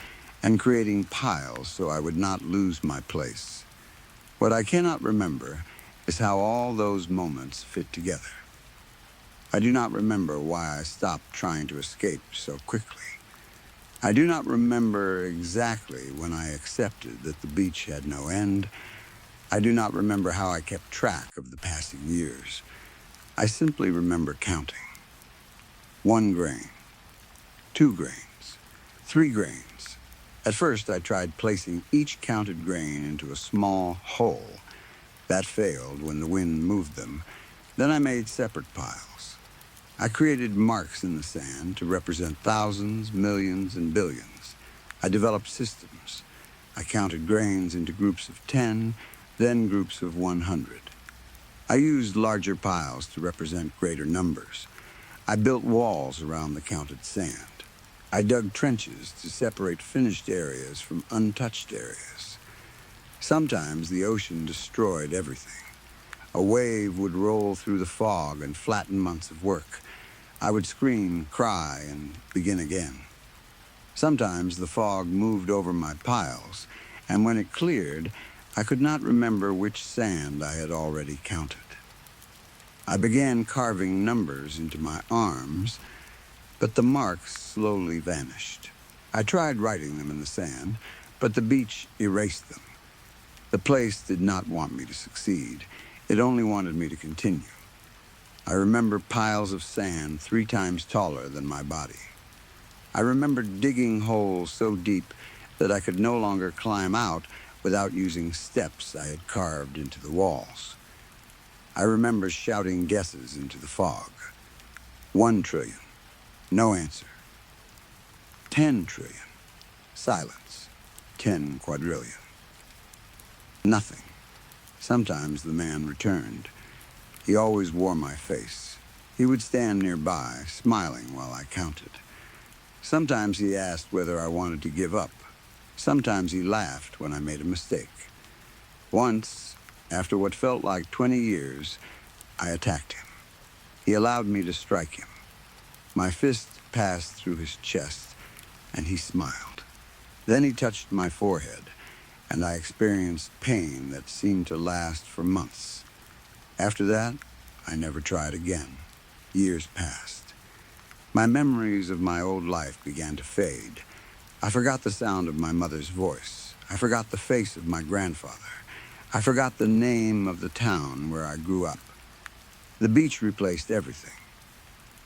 and creating piles so I would not lose my place. What I cannot remember is how all those moments fit together. I do not remember why I stopped trying to escape so quickly. I do not remember exactly when I accepted that the beach had no end. I do not remember how I kept track of the passing years. I simply remember counting. 1 grain, 2 grains, 3 grains. At first, I tried placing each counted grain into a small hole. That failed when the wind moved them. Then I made separate piles. I created marks in the sand to represent thousands, millions, and billions. I developed systems. I counted grains into groups of 10, then groups of 100. I used larger piles to represent greater numbers. I built walls around the counted sand. I dug trenches to separate finished areas from untouched areas. Sometimes the ocean destroyed everything. A wave would roll through the fog and flatten months of work. I would scream, cry, and begin again. Sometimes the fog moved over my piles, and when it cleared, I could not remember which sand I had already counted. I began carving numbers into my arms, but the marks slowly vanished. I tried writing them in the sand, but the beach erased them. The place did not want me to succeed. It only wanted me to continue. I remember piles of sand 3 times taller than my body. I remember digging holes so deep that I could no longer climb out without using steps I had carved into the walls. I remember shouting guesses into the fog. 1 trillion. No answer. 10 trillion. Silence. 10 quadrillion. Nothing. Sometimes the man returned. He always wore my face. He would stand nearby, smiling while I counted. Sometimes he asked whether I wanted to give up. Sometimes he laughed when I made a mistake. Once, after what felt like 20 years, I attacked him. He allowed me to strike him. My fist passed through his chest, and he smiled. Then he touched my forehead, and I experienced pain that seemed to last for months. After that, I never tried again. Years passed. My memories of my old life began to fade. I forgot the sound of my mother's voice. I forgot the face of my grandfather. I forgot the name of the town where I grew up. The beach replaced everything.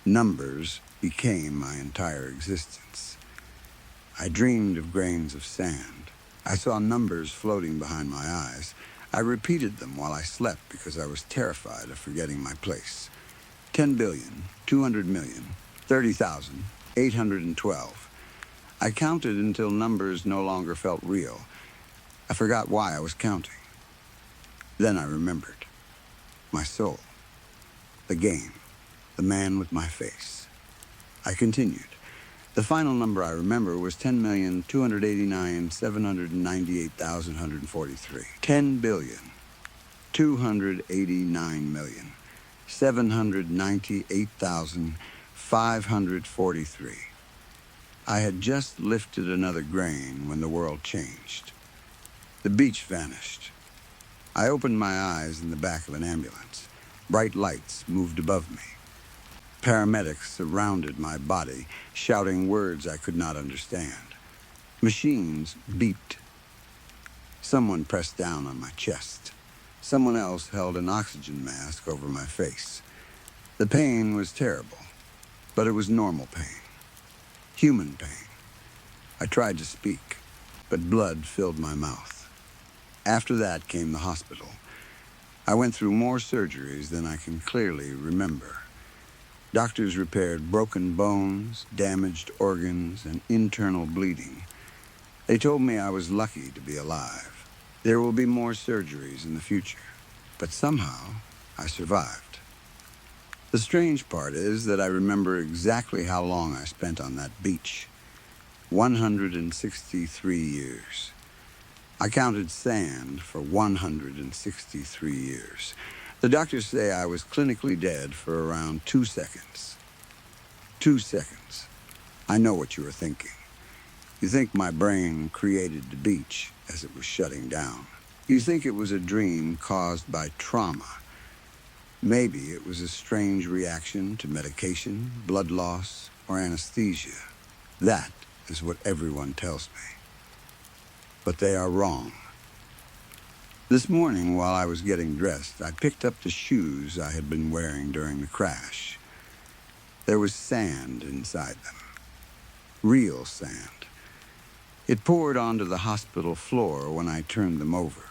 Numbers became my entire existence. I dreamed of grains of sand. I saw numbers floating behind my eyes. I repeated them while I slept because I was terrified of forgetting my place. 10 billion, 200 million, 30,000, 812. I counted until numbers no longer felt real. I forgot why I was counting. Then I remembered. My soul. The game. The man with my face. I continued. The final number I remember was 10,289,798,143. 10,289,798,543. I had just lifted another grain when the world changed. The beach vanished. I opened my eyes in the back of an ambulance. Bright lights moved above me. Paramedics surrounded my body, shouting words I could not understand. Machines beeped. Someone pressed down on my chest. Someone else held an oxygen mask over my face. The pain was terrible, but it was normal pain. Human pain. I tried to speak, but blood filled my mouth. After that came the hospital. I went through more surgeries than I can clearly remember. Doctors repaired broken bones, damaged organs, and internal bleeding. They told me I was lucky to be alive. There will be more surgeries in the future, but somehow I survived. The strange part is that I remember exactly how long I spent on that beach. 163 years. I counted sand for 163 years. The doctors say I was clinically dead for around 2 seconds. 2 seconds. I know what you are thinking. You think my brain created the beach as it was shutting down. You think it was a dream caused by trauma. Maybe it was a strange reaction to medication, blood loss, or anesthesia. That is what everyone tells me. But they are wrong. This morning, while I was getting dressed, I picked up the shoes I had been wearing during the crash. There was sand inside them. Real sand. It poured onto the hospital floor when I turned them over.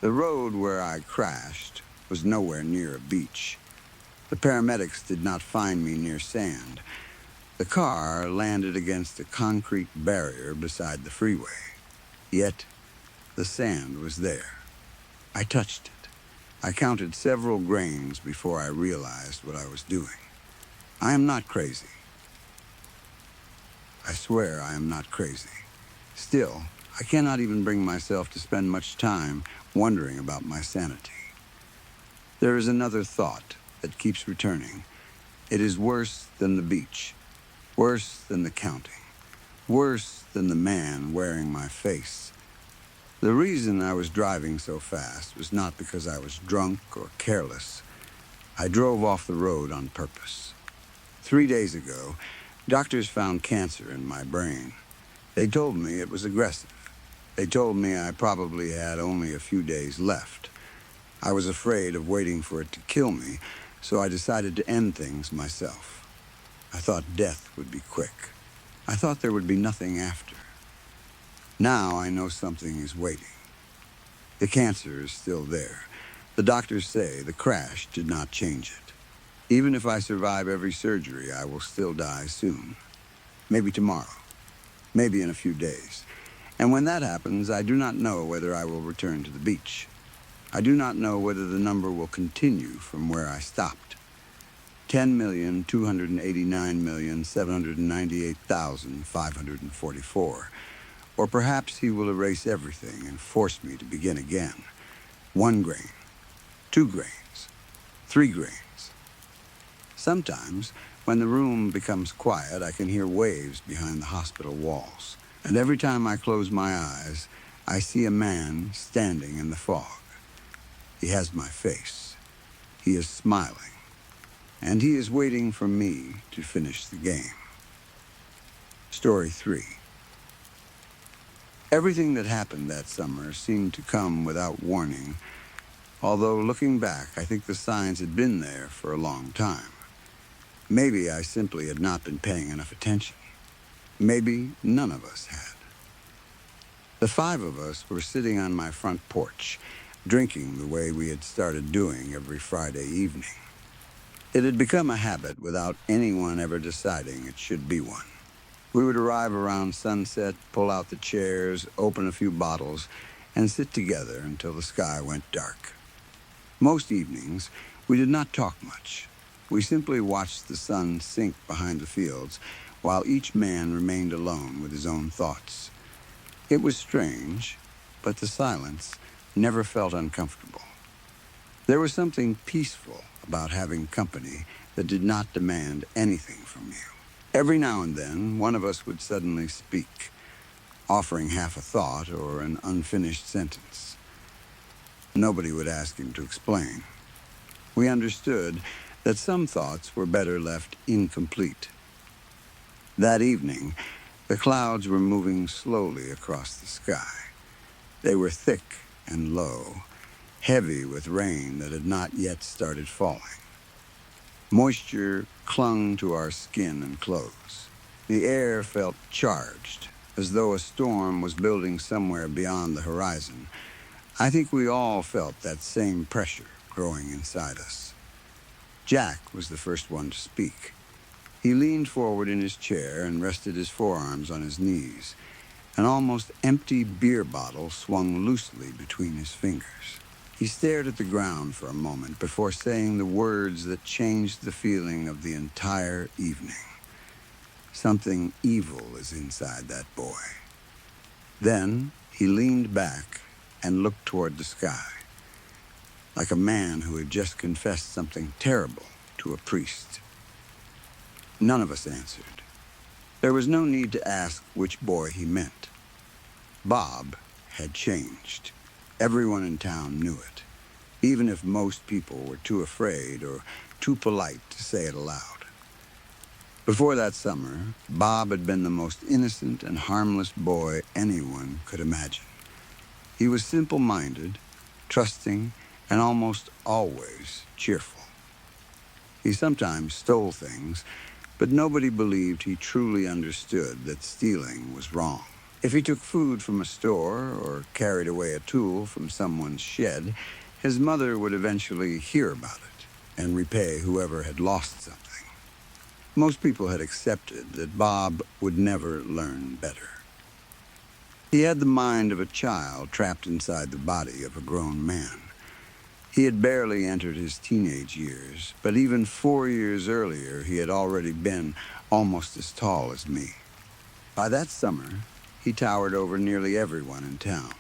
The road where I crashed was nowhere near a beach. The paramedics did not find me near sand. The car landed against a concrete barrier beside the freeway. Yet, the sand was there. I touched it. I counted several grains before I realized what I was doing. I am not crazy. I swear I am not crazy. Still, I cannot even bring myself to spend much time wondering about my sanity. There is another thought that keeps returning. It is worse than the beach, worse than the counting, worse than the man wearing my face. The reason I was driving so fast was not because I was drunk or careless. I drove off the road on purpose. 3 days ago, doctors found cancer in my brain. They told me it was aggressive. They told me I probably had only a few days left. I was afraid of waiting for it to kill me, so I decided to end things myself. I thought death would be quick. I thought there would be nothing after. Now I know something is waiting. The cancer is still there. The doctors say the crash did not change it. Even if I survive every surgery, I will still die soon. Maybe tomorrow. Maybe in a few days. And when that happens, I do not know whether I will return to the beach. I do not know whether the number will continue from where I stopped. 10,289,798,544. Or perhaps he will erase everything and force me to begin again. 1 grain, 2 grains, 3 grains. Sometimes, when the room becomes quiet, I can hear waves behind the hospital walls. And every time I close my eyes, I see a man standing in the fog. He has my face. He is smiling. And he is waiting for me to finish the game. Story 3. Everything that happened that summer seemed to come without warning, although looking back, I think the signs had been there for a long time. Maybe I simply had not been paying enough attention. Maybe none of us had. The 5 of us were sitting on my front porch, drinking the way we had started doing every Friday evening. It had become a habit without anyone ever deciding it should be one. We would arrive around sunset, pull out the chairs, open a few bottles, and sit together until the sky went dark. Most evenings, we did not talk much. We simply watched the sun sink behind the fields, while each man remained alone with his own thoughts. It was strange, but the silence never felt uncomfortable. There was something peaceful about having company that did not demand anything from you. Every now and then, one of us would suddenly speak, offering half a thought or an unfinished sentence. Nobody would ask him to explain. We understood that some thoughts were better left incomplete. That evening, the clouds were moving slowly across the sky. They were thick and low, heavy with rain that had not yet started falling. Moisture clung to our skin and clothes. The air felt charged, as though a storm was building somewhere beyond the horizon. I think we all felt that same pressure growing inside us. Jack was the first one to speak. He leaned forward in his chair and rested his forearms on his knees. An almost empty beer bottle swung loosely between his fingers. He stared at the ground for a moment before saying the words that changed the feeling of the entire evening. Something evil is inside that boy. Then he leaned back and looked toward the sky, like a man who had just confessed something terrible to a priest. None of us answered. There was no need to ask which boy he meant. Bob had changed. Everyone in town knew it, even if most people were too afraid or too polite to say it aloud. Before that summer, Bob had been the most innocent and harmless boy anyone could imagine. He was simple-minded, trusting, and almost always cheerful. He sometimes stole things, but nobody believed he truly understood that stealing was wrong. If he took food from a store or carried away a tool from someone's shed, his mother would eventually hear about it and repay whoever had lost something. Most people had accepted that Bob would never learn better. He had the mind of a child trapped inside the body of a grown man. He had barely entered his teenage years, but even 4 years earlier, he had already been almost as tall as me. By that summer, he towered over nearly everyone in town.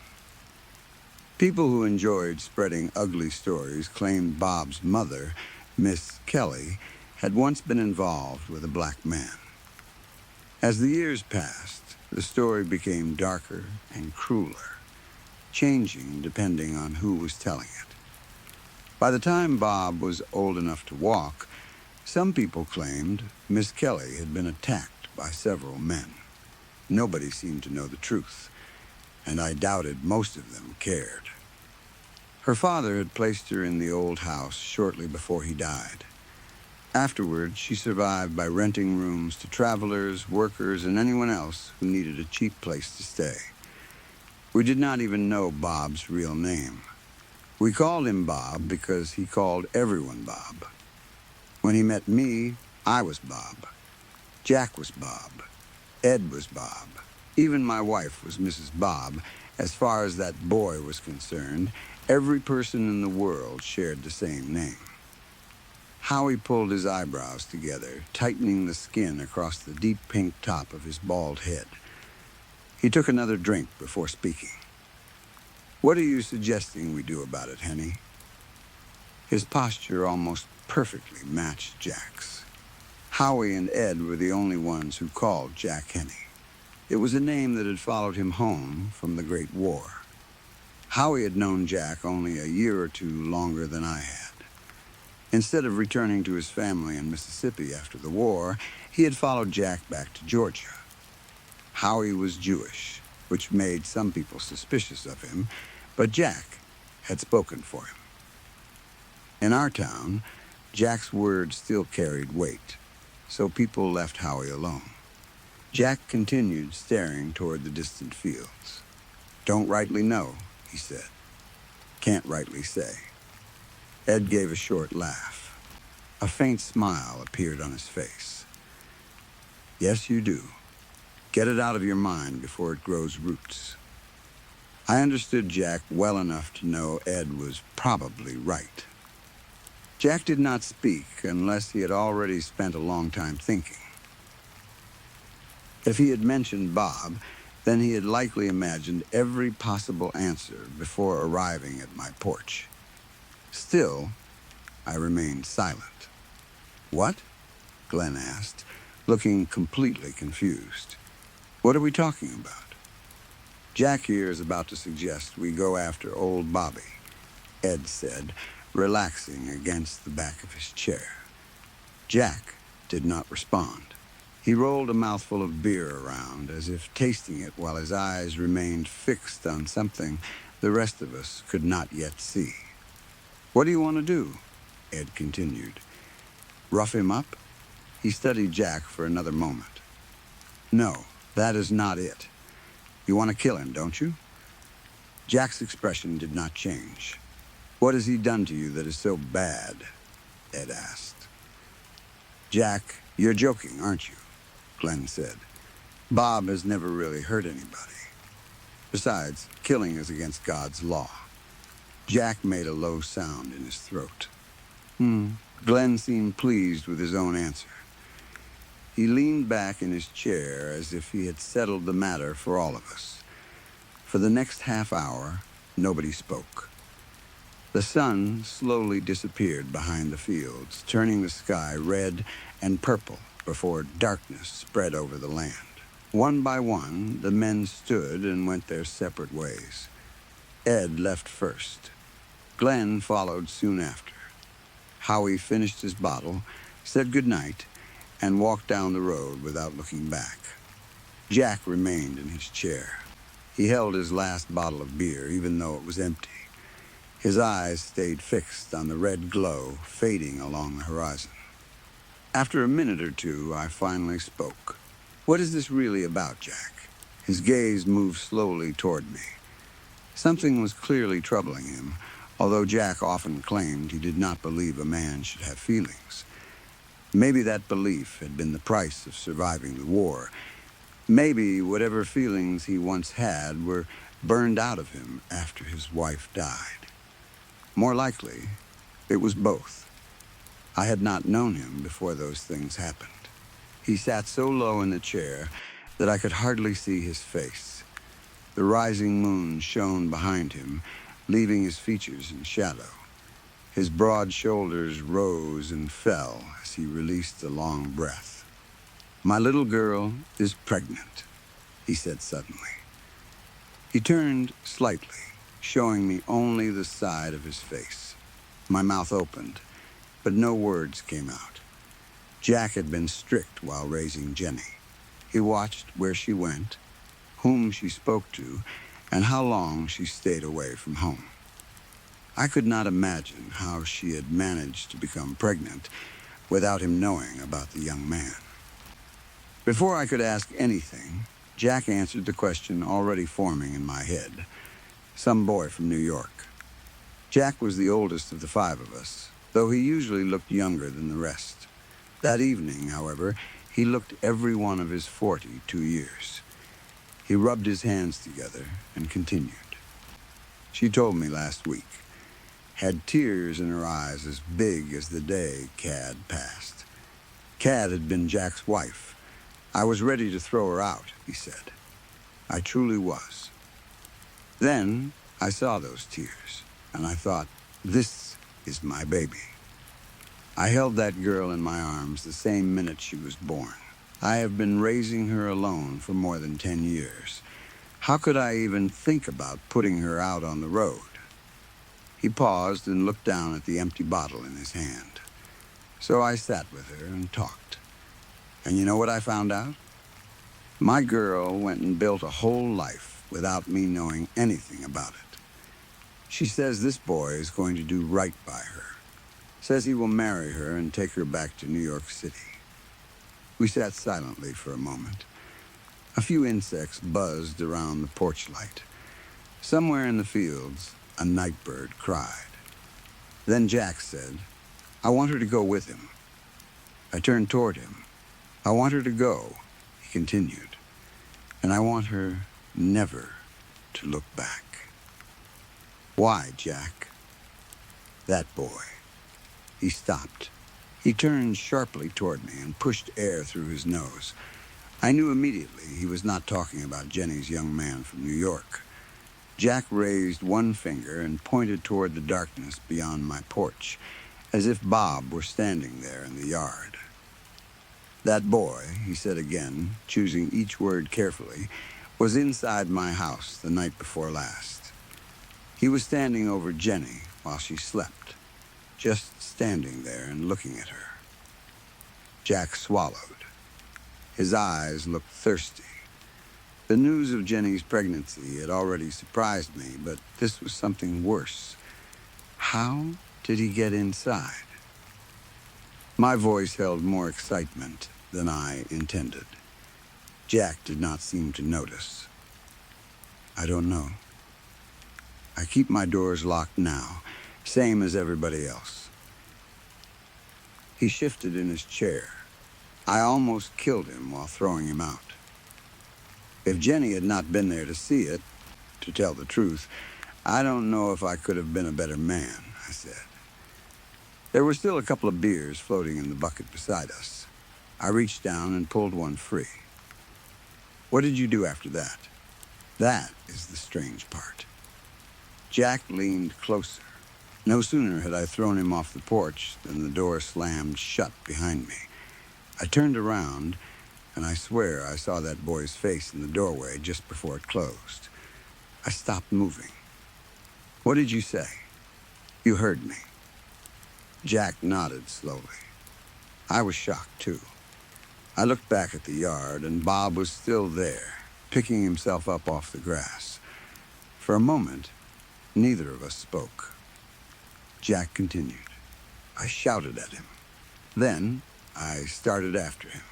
People who enjoyed spreading ugly stories claimed Bob's mother, Miss Kelly, had once been involved with a black man. As the years passed, the story became darker and crueler, changing depending on who was telling it. By the time Bob was old enough to walk, some people claimed Miss Kelly had been attacked by several men. Nobody seemed to know the truth, and I doubted most of them cared. Her father had placed her in the old house shortly before he died. Afterward, she survived by renting rooms to travelers, workers, and anyone else who needed a cheap place to stay. We did not even know Bob's real name. We called him Bob because he called everyone Bob. When he met me, I was Bob. Jack was Bob. Ed was Bob. Even my wife was Mrs. Bob. As far as that boy was concerned, every person in the world shared the same name. Howie pulled his eyebrows together, tightening the skin across the deep pink top of his bald head. He took another drink before speaking. "What are you suggesting we do about it, Henny?" His posture almost perfectly matched Jack's. Howie and Ed were the only ones who called Jack Henny. It was a name that had followed him home from the Great War. Howie had known Jack only a year or two longer than I had. Instead of returning to his family in Mississippi after the war, he had followed Jack back to Georgia. Howie was Jewish, which made some people suspicious of him, but Jack had spoken for him. In our town, Jack's word still carried weight, so people left Howie alone. Jack continued staring toward the distant fields. "Don't rightly know," he said. "Can't rightly say." Ed gave a short laugh. A faint smile appeared on his face. "Yes, you do. Get it out of your mind before it grows roots." I understood Jack well enough to know Ed was probably right. Jack did not speak unless he had already spent a long time thinking. If he had mentioned Bob, then he had likely imagined every possible answer before arriving at my porch. Still, I remained silent. "What?" Glenn asked, looking completely confused. "What are we talking about?" "Jack here is about to suggest we go after old Bobby," Ed said, relaxing against the back of his chair. Jack did not respond. He rolled a mouthful of beer around, as if tasting it while his eyes remained fixed on something the rest of us could not yet see. "What do you want to do?" Ed continued. "Rough him up?" He studied Jack for another moment. "No, that is not it. You want to kill him, don't you?" Jack's expression did not change. "What has he done to you that is so bad?" Ed asked. "Jack, you're joking, aren't you?" Glenn said. "Bob has never really hurt anybody. Besides, killing is against God's law." Jack made a low sound in his throat. Glenn seemed pleased with his own answer. He leaned back in his chair as if he had settled the matter for all of us. For the next half hour, nobody spoke. The sun slowly disappeared behind the fields, turning the sky red and purple before darkness spread over the land. One by one, the men stood and went their separate ways. Ed left first. Glenn followed soon after. Howie finished his bottle, said goodnight, and walked down the road without looking back. Jack remained in his chair. He held his last bottle of beer, even though it was empty. His eyes stayed fixed on the red glow fading along the horizon. After a minute or two, I finally spoke. "What is this really about, Jack?" His gaze moved slowly toward me. Something was clearly troubling him, although Jack often claimed he did not believe a man should have feelings. Maybe that belief had been the price of surviving the war. Maybe whatever feelings he once had were burned out of him after his wife died. More likely, it was both. I had not known him before those things happened. He sat so low in the chair that I could hardly see his face. The rising moon shone behind him, leaving his features in shadow. His broad shoulders rose and fell as he released a long breath. "My little girl is pregnant," he said suddenly. He turned slightly, showing me only the side of his face. My mouth opened, but no words came out. Jack had been strict while raising Jenny. He watched where she went, whom she spoke to, and how long she stayed away from home. I could not imagine how she had managed to become pregnant without him knowing about the young man. Before I could ask anything, Jack answered the question already forming in my head. Some boy from New York. Jack was the oldest of the five of us, though he usually looked younger than the rest. That evening, however, he looked every one of his 42 years. He rubbed his hands together and continued. "She told me last week. Had tears in her eyes as big as the day Cad passed. Cad had been Jack's wife. I was ready to throw her out," he said. "I truly was. Then I saw those tears, and I thought, this is my baby. I held that girl in my arms the same minute she was born. I have been raising her alone for more than 10 years. How could I even think about putting her out on the road?" He paused and looked down at the empty bottle in his hand. So I sat with her and talked. And you know what I found out? My girl went and built a whole life without me knowing anything about it. She says this boy is going to do right by her. Says he will marry her and take her back to New York City. We sat silently for a moment. A few insects buzzed around the porch light. Somewhere in the fields, a nightbird cried. Then Jack said, "I want her to go with him." I turned toward him. "I want her to go," he continued, "and I want her never to look back." "Why, Jack?" "That boy. He stopped. He turned sharply toward me and pushed air through his nose. I knew immediately he was not talking about Jenny's young man from New York. Jack raised one finger and pointed toward the darkness beyond my porch, as if Bob were standing there in the yard. That boy, he said again, choosing each word carefully, was inside my house the night before last. He was standing over Jenny while she slept, just standing there and looking at her. Jack swallowed. His eyes looked thirsty. The news of Jenny's pregnancy had already surprised me, but this was something worse. How did he get inside? My voice held more excitement than I intended. Jack did not seem to notice. I don't know. I keep my doors locked now, same as everybody else. He shifted in his chair. I almost killed him while throwing him out. If Jenny had not been there to see it, to tell the truth, I don't know if I could have been a better man, I said. There were still a couple of beers floating in the bucket beside us. I reached down and pulled one free. What did you do after that? That is the strange part. Jack leaned closer. No sooner had I thrown him off the porch than the door slammed shut behind me. I turned around, and I swear I saw that boy's face in the doorway just before it closed. I stopped moving. What did you say? You heard me. Jack nodded slowly. I was shocked, too. I looked back at the yard, and Bob was still there, picking himself up off the grass. For a moment, neither of us spoke. Jack continued. I shouted at him. Then I started after him.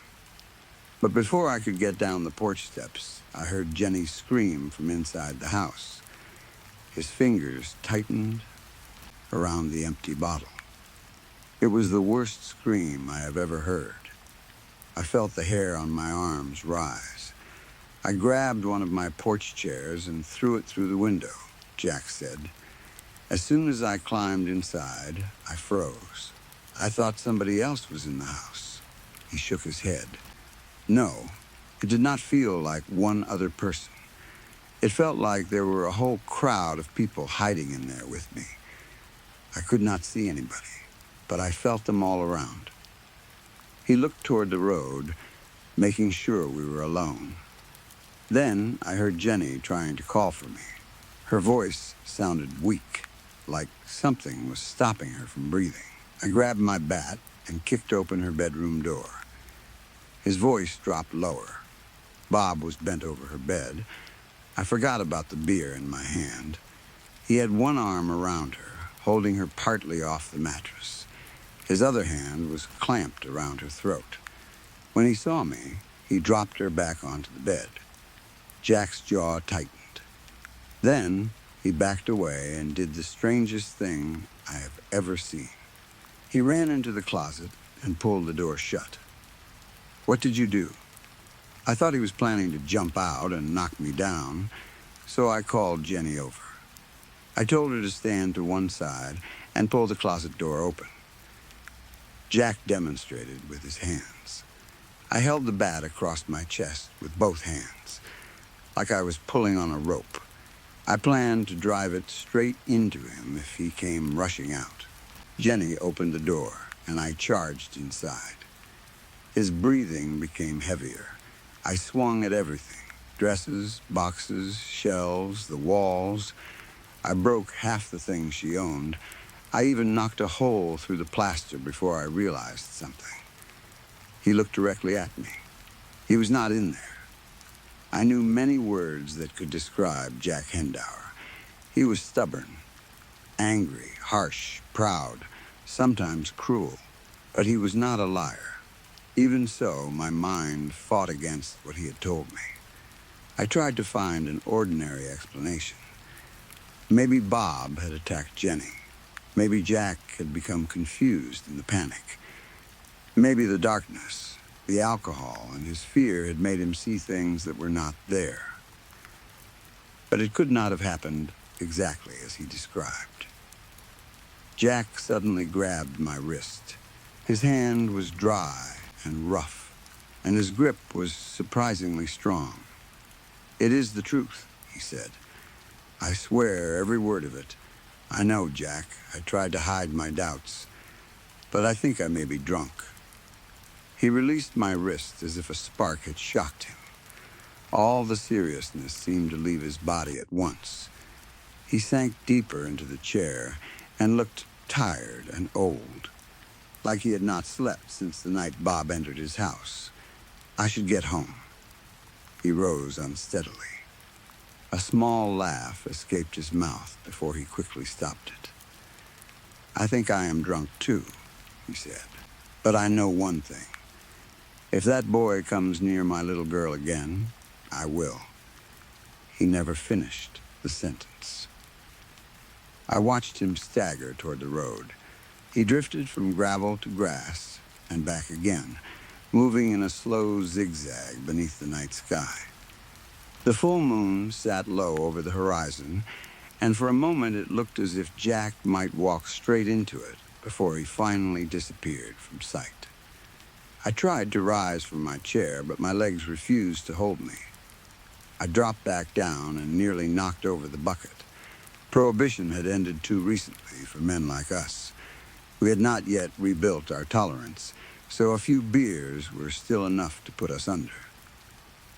But before I could get down the porch steps, I heard Jenny scream from inside the house. His fingers tightened around the empty bottle. It was the worst scream I have ever heard. I felt the hair on my arms rise. I grabbed one of my porch chairs and threw it through the window, Jack said. As soon as I climbed inside, I froze. I thought somebody else was in the house. He shook his head. No, it did not feel like one other person. It felt like there were a whole crowd of people hiding in there with me. I could not see anybody, but I felt them all around. He looked toward the road, making sure we were alone. Then I heard Jenny trying to call for me. Her voice sounded weak, like something was stopping her from breathing. I grabbed my bat and kicked open her bedroom door. His voice dropped lower. Bob was bent over her bed. I forgot about the beer in my hand. He had one arm around her, holding her partly off the mattress. His other hand was clamped around her throat. When he saw me, he dropped her back onto the bed. Jack's jaw tightened. Then he backed away and did the strangest thing I have ever seen. He ran into the closet and pulled the door shut. What did you do? I thought he was planning to jump out and knock me down, so I called Jenny over. I told her to stand to one side and pull the closet door open. Jack demonstrated with his hands. I held the bat across my chest with both hands, like I was pulling on a rope. I planned to drive it straight into him if he came rushing out. Jenny opened the door, and I charged inside. His breathing became heavier. I swung at everything: dresses, boxes, shelves, the walls. I broke half the things she owned. I even knocked a hole through the plaster before I realized something. He looked directly at me. He was not in there. I knew many words that could describe Jack Hendauer. He was stubborn, angry, harsh, proud, sometimes cruel, but he was not a liar. Even so, my mind fought against what he had told me. I tried to find an ordinary explanation. Maybe Bob had attacked Jenny. Maybe Jack had become confused in the panic. Maybe the darkness, the alcohol, and his fear had made him see things that were not there. But it could not have happened exactly as he described. Jack suddenly grabbed my wrist. His hand was dry and rough, and his grip was surprisingly strong. "It is the truth," he said. "I swear every word of it. I know, Jack. I tried to hide my doubts, but I think I may be drunk." He released my wrist as if a spark had shocked him. All the seriousness seemed to leave his body at once. He sank deeper into the chair and looked tired and old, like he had not slept since the night Bob entered his house. "I should get home." He rose unsteadily. A small laugh escaped his mouth before he quickly stopped it. "I think I am drunk too," he said. "But I know one thing. If that boy comes near my little girl again, I will." He never finished the sentence. I watched him stagger toward the road. He drifted from gravel to grass and back again, moving in a slow zigzag beneath the night sky. The full moon sat low over the horizon, and for a moment it looked as if Jack might walk straight into it before he finally disappeared from sight. I tried to rise from my chair, but my legs refused to hold me. I dropped back down and nearly knocked over the bucket. Prohibition had ended too recently for men like us. We had not yet rebuilt our tolerance, so a few beers were still enough to put us under.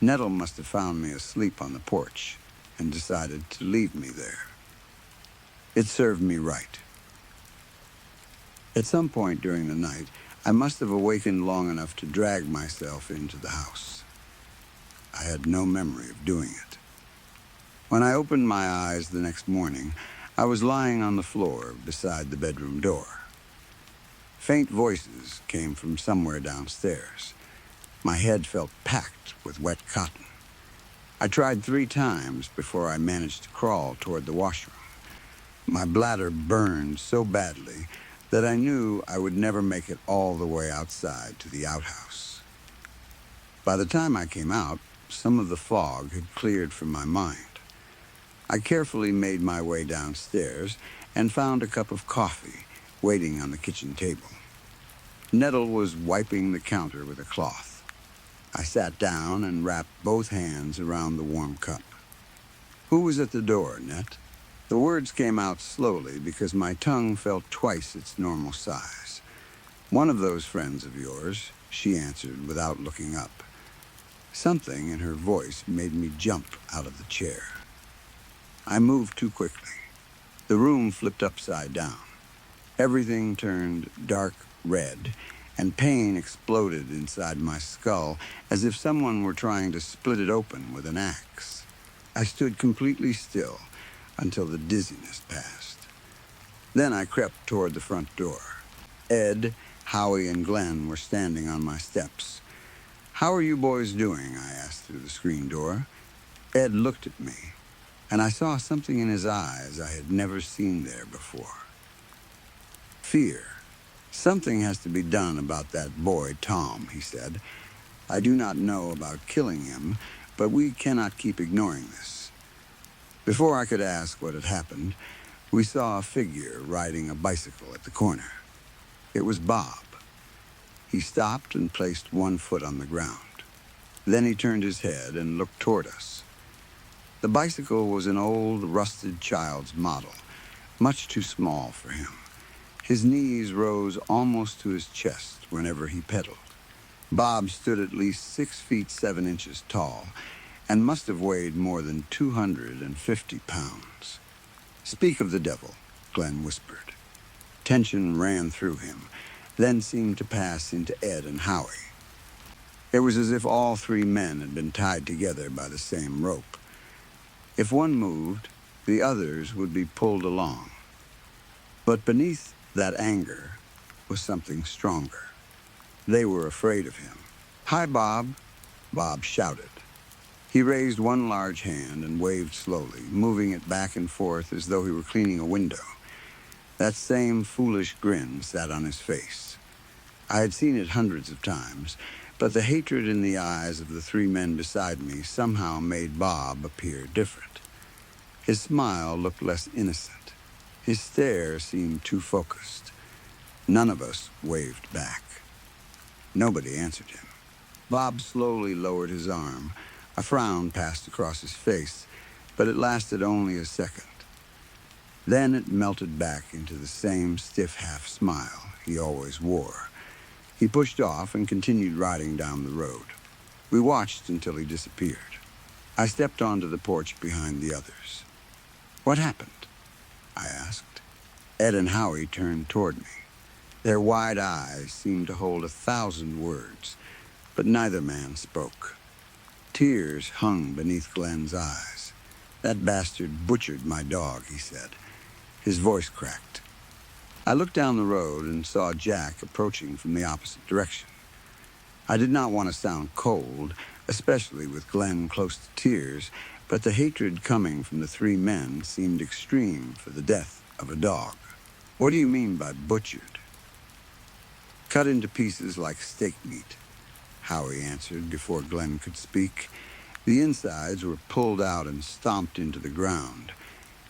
Nettle must have found me asleep on the porch and decided to leave me there. It served me right. At some point during the night, I must have awakened long enough to drag myself into the house. I had no memory of doing it. When I opened my eyes the next morning, I was lying on the floor beside the bedroom door. Faint voices came from somewhere downstairs. My head felt packed with wet cotton. I tried 3 times before I managed to crawl toward the washroom. My bladder burned so badly that I knew I would never make it all the way outside to the outhouse. By the time I came out, some of the fog had cleared from my mind. I carefully made my way downstairs and found a cup of coffee waiting on the kitchen table. Nettle was wiping the counter with a cloth. I sat down and wrapped both hands around the warm cup. "Who was at the door, Net?" The words came out slowly because my tongue felt twice its normal size. "One of those friends of yours," she answered without looking up. Something in her voice made me jump out of the chair. I moved too quickly. The room flipped upside down. Everything turned dark red, and pain exploded inside my skull as if someone were trying to split it open with an axe. I stood completely still until the dizziness passed. Then I crept toward the front door. Ed, Howie, and Glenn were standing on my steps. "How are you boys doing?" I asked through the screen door. Ed looked at me, and I saw something in his eyes I had never seen there before. Fear. "Something has to be done about that boy, Tom," he said. "I do not know about killing him, but we cannot keep ignoring this." Before I could ask what had happened, we saw a figure riding a bicycle at the corner. It was Bob. He stopped and placed one foot on the ground. Then he turned his head and looked toward us. The bicycle was an old, rusted child's model, much too small for him. His knees rose almost to his chest whenever he pedaled. Bob stood at least 6 feet 7 inches tall and must have weighed more than 250 pounds. "Speak of the devil," Glenn whispered. Tension ran through him, then seemed to pass into Ed and Howie. It was as if all 3 men had been tied together by the same rope. If one moved, the others would be pulled along. But beneath that anger was something stronger. They were afraid of him. "Hi, Bob," Bob shouted. He raised one large hand and waved slowly, moving it back and forth as though he were cleaning a window. That same foolish grin sat on his face. I had seen it hundreds of times, but the hatred in the eyes of the 3 men beside me somehow made Bob appear different. His smile looked less innocent. His stare seemed too focused. None of us waved back. Nobody answered him. Bob slowly lowered his arm. A frown passed across his face, but it lasted only a second. Then it melted back into the same stiff half-smile he always wore. He pushed off and continued riding down the road. We watched until he disappeared. I stepped onto the porch behind the others. "What happened?" I asked. Ed and Howie turned toward me. Their wide eyes seemed to hold 1,000 words, but neither man spoke. Tears hung beneath Glenn's eyes. "That bastard butchered my dog," he said. His voice cracked. I looked down the road and saw Jack approaching from the opposite direction. I did not want to sound cold, especially with Glenn close to tears, but the hatred coming from the three men seemed extreme for the death of a dog. "What do you mean by butchered?" "Cut into pieces like steak meat," Howie answered before Glenn could speak. The insides were pulled out and stomped into the ground.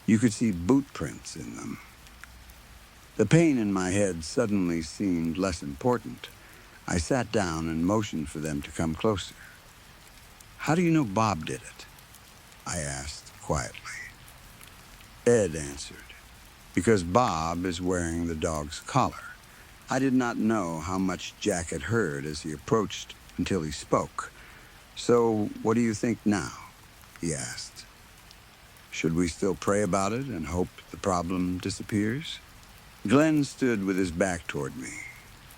You could see boot prints in them. The pain in my head suddenly seemed less important. I sat down and motioned for them to come closer. "How do you know Bob did it?" I asked quietly. Ed answered, "Because Bob is wearing the dog's collar." I did not know how much Jack had heard as he approached until he spoke. "So, what do you think now?" he asked. "Should we still pray about it and hope the problem disappears?" Glenn stood with his back toward me,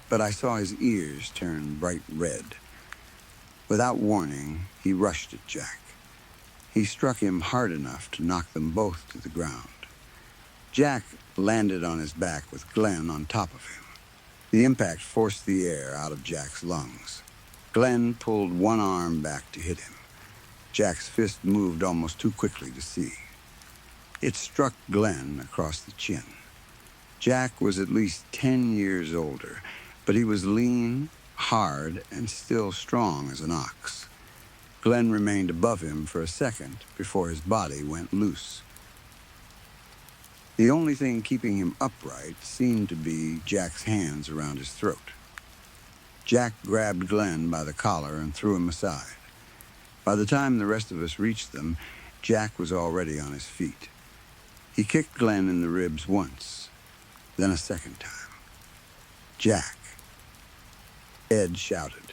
but I saw his ears turn bright red. Without warning, he rushed at Jack. He struck him hard enough to knock them both to the ground. Jack landed on his back with Glenn on top of him. The impact forced the air out of Jack's lungs. Glenn pulled one arm back to hit him. Jack's fist moved almost too quickly to see. It struck Glenn across the chin. Jack was at least 10 years older, but he was lean, hard, and still strong as an ox. Glenn remained above him for a second before his body went loose. The only thing keeping him upright seemed to be Jack's hands around his throat. Jack grabbed Glenn by the collar and threw him aside. By the time the rest of us reached them, Jack was already on his feet. He kicked Glenn in the ribs once, then a second time. "Jack!" Ed shouted.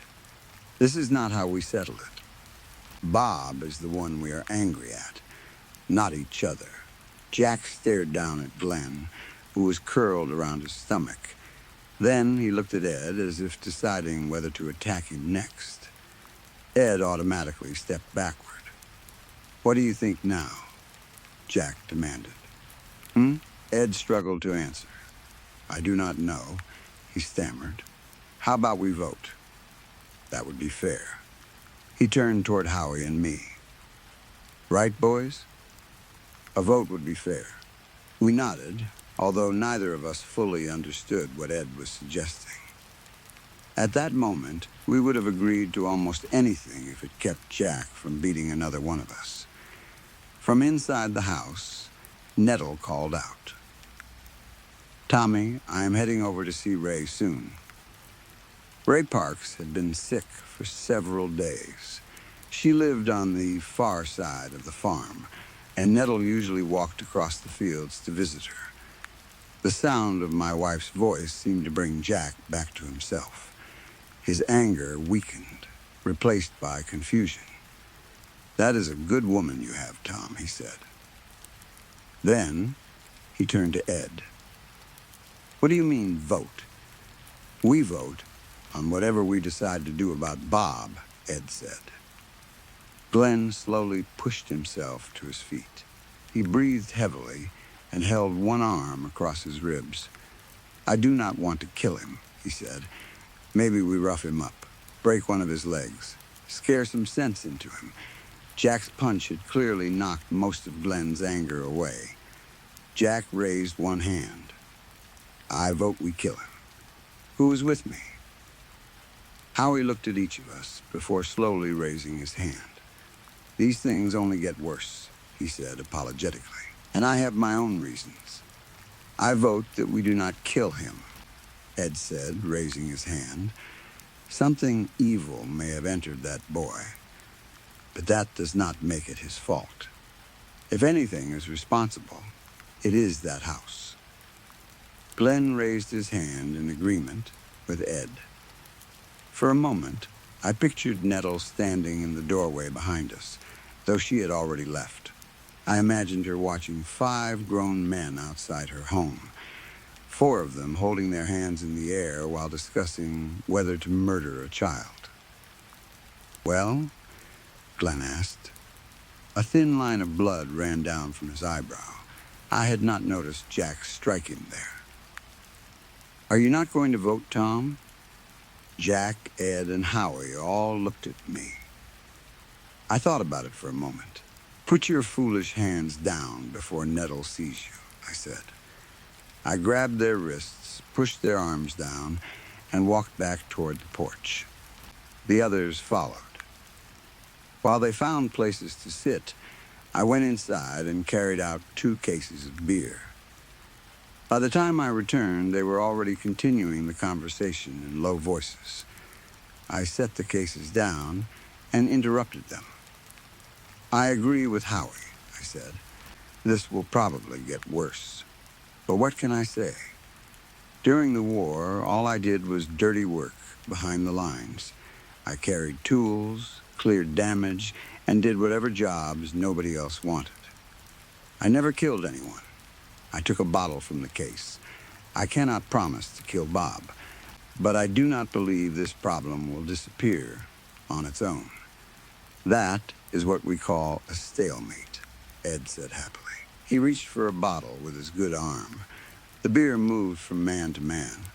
"This is not how we settle it. Bob is the one we are angry at, not each other." Jack stared down at Glenn, who was curled around his stomach. Then he looked at Ed as if deciding whether to attack him next. Ed automatically stepped backward. "What do you think now?" Jack demanded. Ed struggled to answer. "I do not know," he stammered. "How about we vote? That would be fair." He turned toward Howie and me. "Right, boys? A vote would be fair." We nodded, although neither of us fully understood what Ed was suggesting. At that moment, we would have agreed to almost anything if it kept Jack from beating another one of us. From inside the house, Nettle called out, "Tommy, I am heading over to see Ray soon." Ray Parks had been sick for several days. She lived on the far side of the farm, and Nettle usually walked across the fields to visit her. The sound of my wife's voice seemed to bring Jack back to himself. His anger weakened, replaced by confusion. "That is a good woman you have, Tom," he said. Then he turned to Ed. "What do you mean, vote?" "We vote on whatever we decide to do about Bob," Ed said. Glenn slowly pushed himself to his feet. He breathed heavily and held one arm across his ribs. "I do not want to kill him," he said. "Maybe we rough him up, break one of his legs, scare some sense into him." Jack's punch had clearly knocked most of Glenn's anger away. Jack raised one hand. "I vote we kill him." "Who is with me?" Howie looked at each of us before slowly raising his hand. "These things only get worse," he said apologetically, "and I have my own reasons." I vote that we do not kill him, Ed said, raising his hand. Something evil may have entered that boy, but that does not make it his fault. If anything is responsible, it is that house. Glenn raised his hand in agreement with Ed. For a moment, I pictured Nettle standing in the doorway behind us, though she had already left. I imagined her watching 5 grown men outside her home, 4 of them holding their hands in the air while discussing whether to murder a child. "Well?" Glenn asked. A thin line of blood ran down from his eyebrow. I had not noticed Jack strike him there. "Are you not going to vote, Tom?" Jack, Ed, and Howie all looked at me. I thought about it for a moment. "Put your foolish hands down before Nettle sees you," I said. I grabbed their wrists, pushed their arms down, and walked back toward the porch. The others followed. While they found places to sit, I went inside and carried out 2 cases of beer. By the time I returned, they were already continuing the conversation in low voices. I set the cases down and interrupted them. "I agree with Howie," I said. "This will probably get worse. But what can I say? During the war, all I did was dirty work behind the lines. I carried tools, cleared damage, and did whatever jobs nobody else wanted. I never killed anyone. I took a bottle from the case. I cannot promise to kill Bob, but I do not believe this problem will disappear on its own. That is what we call a stalemate," Ed said happily. He reached for a bottle with his good arm. The beer moved from man to man.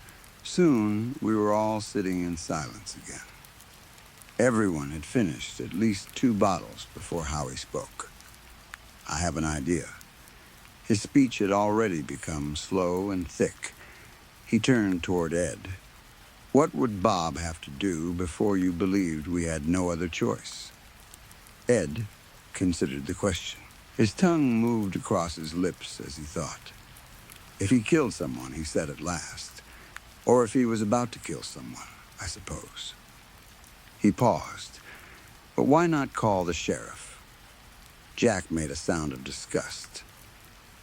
Soon, we were all sitting in silence again. Everyone had finished at least 2 bottles before Howie spoke. "I have an idea." His speech had already become slow and thick. He turned toward Ed. "What would Bob have to do before you believed we had no other choice?" Ed considered the question. His tongue moved across his lips as he thought. "If he killed someone," he said at last. "Or if he was about to kill someone, I suppose." He paused. "But why not call the sheriff?" Jack made a sound of disgust.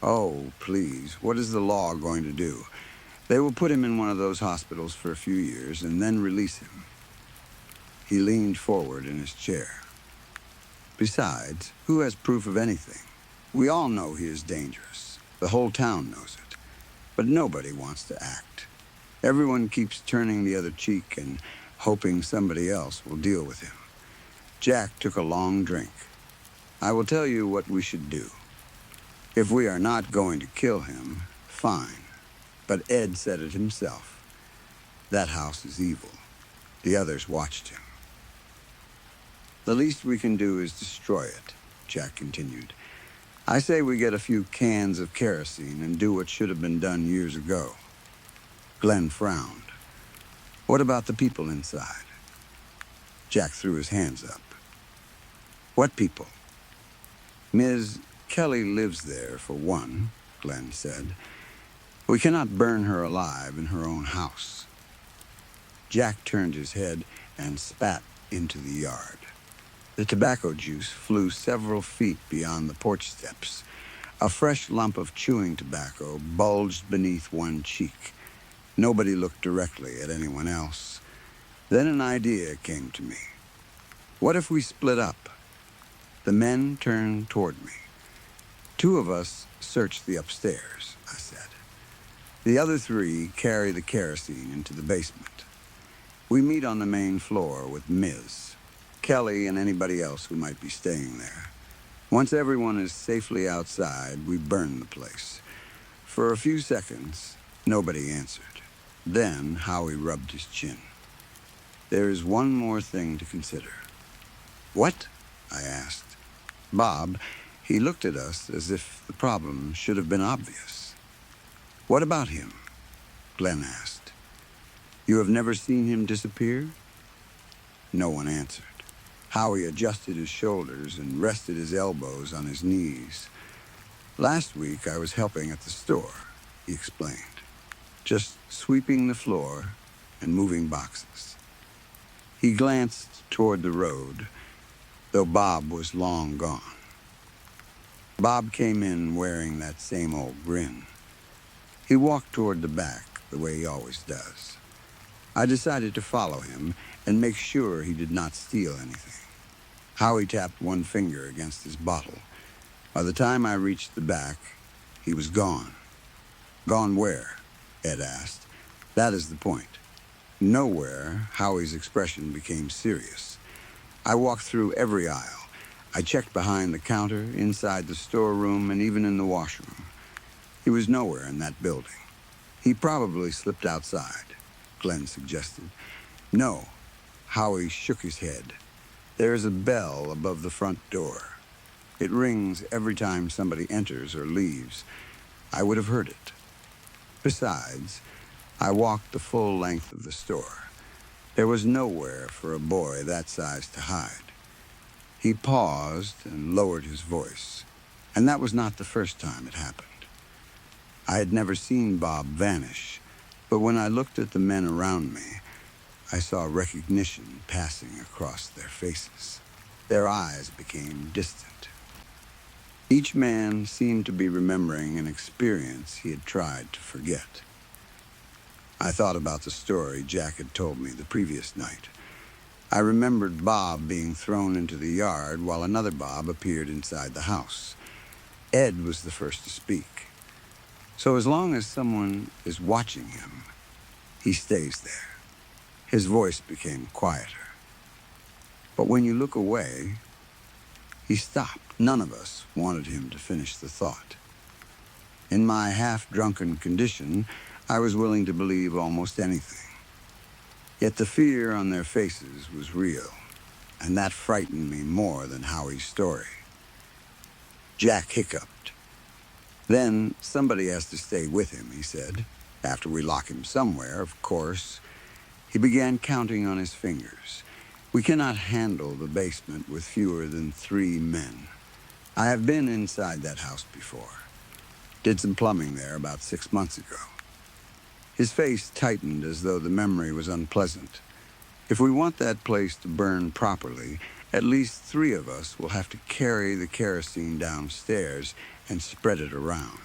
"Oh, please, what is the law going to do? They will put him in one of those hospitals for a few years and then release him." He leaned forward in his chair. "Besides, who has proof of anything? We all know he is dangerous. The whole town knows it. But nobody wants to act. Everyone keeps turning the other cheek and hoping somebody else will deal with him." Jack took a long drink. "I will tell you what we should do. If we are not going to kill him, fine. But Ed said it himself. That house is evil." The others watched him. "The least we can do is destroy it," Jack continued. "I say we get a few cans of kerosene and do what should have been done years ago." Glenn frowned. "What about the people inside?" Jack threw his hands up. "What people?" "Ms. Kelly lives there, for one," Glenn said. "We cannot burn her alive in her own house." Jack turned his head and spat into the yard. The tobacco juice flew several feet beyond the porch steps. A fresh lump of chewing tobacco bulged beneath one cheek. Nobody looked directly at anyone else. Then an idea came to me. What if we split up? The men turned toward me. "2 of us search the upstairs," I said. "The other 3 carry the kerosene into the basement. We meet on the main floor with Ms. Kelly and anybody else who might be staying there. Once everyone is safely outside, we burn the place." For a few seconds, nobody answered. Then Howie rubbed his chin. "There is one more thing to consider." "What?" I asked. Bob, he looked at us as if the problem should have been obvious. "What about him?" Glenn asked. "You have never seen him disappear?" No one answered. Howie adjusted his shoulders and rested his elbows on his knees. "Last week I was helping at the store. he explained. Just sweeping the floor and moving boxes. He glanced toward the road, though Bob was long gone. Bob came in wearing that same old grin. He walked toward the back, the way he always does. I decided to follow him and make sure he did not steal anything. Howie tapped one finger against his bottle. By the time I reached the back, he was gone. Gone where? Ed asked. That is the point. Nowhere, Howie's expression became serious. I walked through every aisle. I checked behind the counter, inside the storeroom, and even in the washroom. He was nowhere in that building. He probably slipped outside, Glenn suggested. No, Howie shook his head. There is a bell above the front door. It rings every time somebody enters or leaves. I would have heard it. Besides, I walked the full length of the store. There was nowhere for a boy that size to hide. He paused and lowered his voice, and that was not the first time it happened. I had never seen Bob vanish, but when I looked at the men around me, I saw recognition passing across their faces. Their eyes became distant. Each man seemed to be remembering an experience he had tried to forget. I thought about the story Jack had told me the previous night. I remembered Bob being thrown into the yard while another Bob appeared inside the house. Ed was the first to speak. So as long as someone is watching him, he stays there. His voice became quieter. But when you look away, he stopped. None of us wanted him to finish the thought. In my half-drunken condition, I was willing to believe almost anything. Yet the fear on their faces was real, and that frightened me more than Howie's story. Jack hiccuped. Then somebody has to stay with him, he said. After we lock him somewhere, of course. He began counting on his fingers. We cannot handle the basement with fewer than 3 men. I have been inside that house before. Did some plumbing there about 6 months ago. His face tightened as though the memory was unpleasant. If we want that place to burn properly, at least 3 of us will have to carry the kerosene downstairs and spread it around.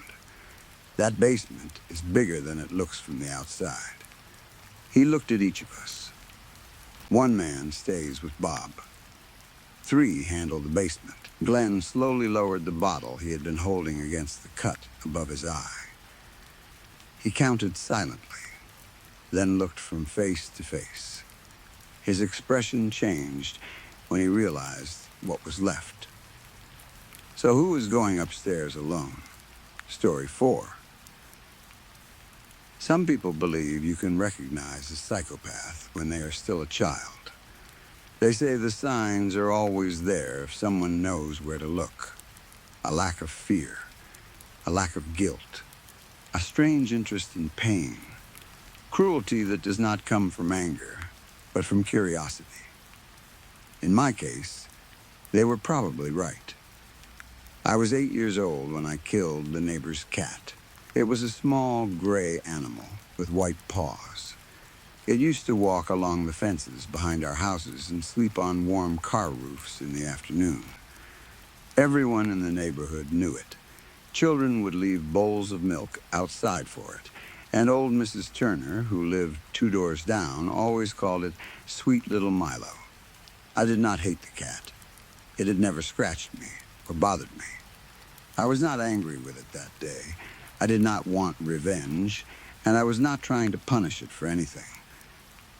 That basement is bigger than it looks from the outside. He looked at each of us. 1 man stays with Bob. 3 handle the basement. Glenn slowly lowered the bottle he had been holding against the cut above his eye. He counted silently, then looked from face to face. His expression changed when he realized what was left. So who was going upstairs alone? Story 4. Some people believe you can recognize a psychopath when they are still a child. They say the signs are always there if someone knows where to look. A lack of fear, a lack of guilt, a strange interest in pain, cruelty that does not come from anger, but from curiosity. In my case, they were probably right. I was 8 years old when I killed the neighbor's cat. It was a small gray animal with white paws. It used to walk along the fences behind our houses and sleep on warm car roofs in the afternoon. Everyone in the neighborhood knew it. Children would leave bowls of milk outside for it, and old Mrs. Turner, who lived 2 doors down, always called it Sweet Little Milo. I did not hate the cat. It had never scratched me or bothered me. I was not angry with it that day. I did not want revenge, and I was not trying to punish it for anything.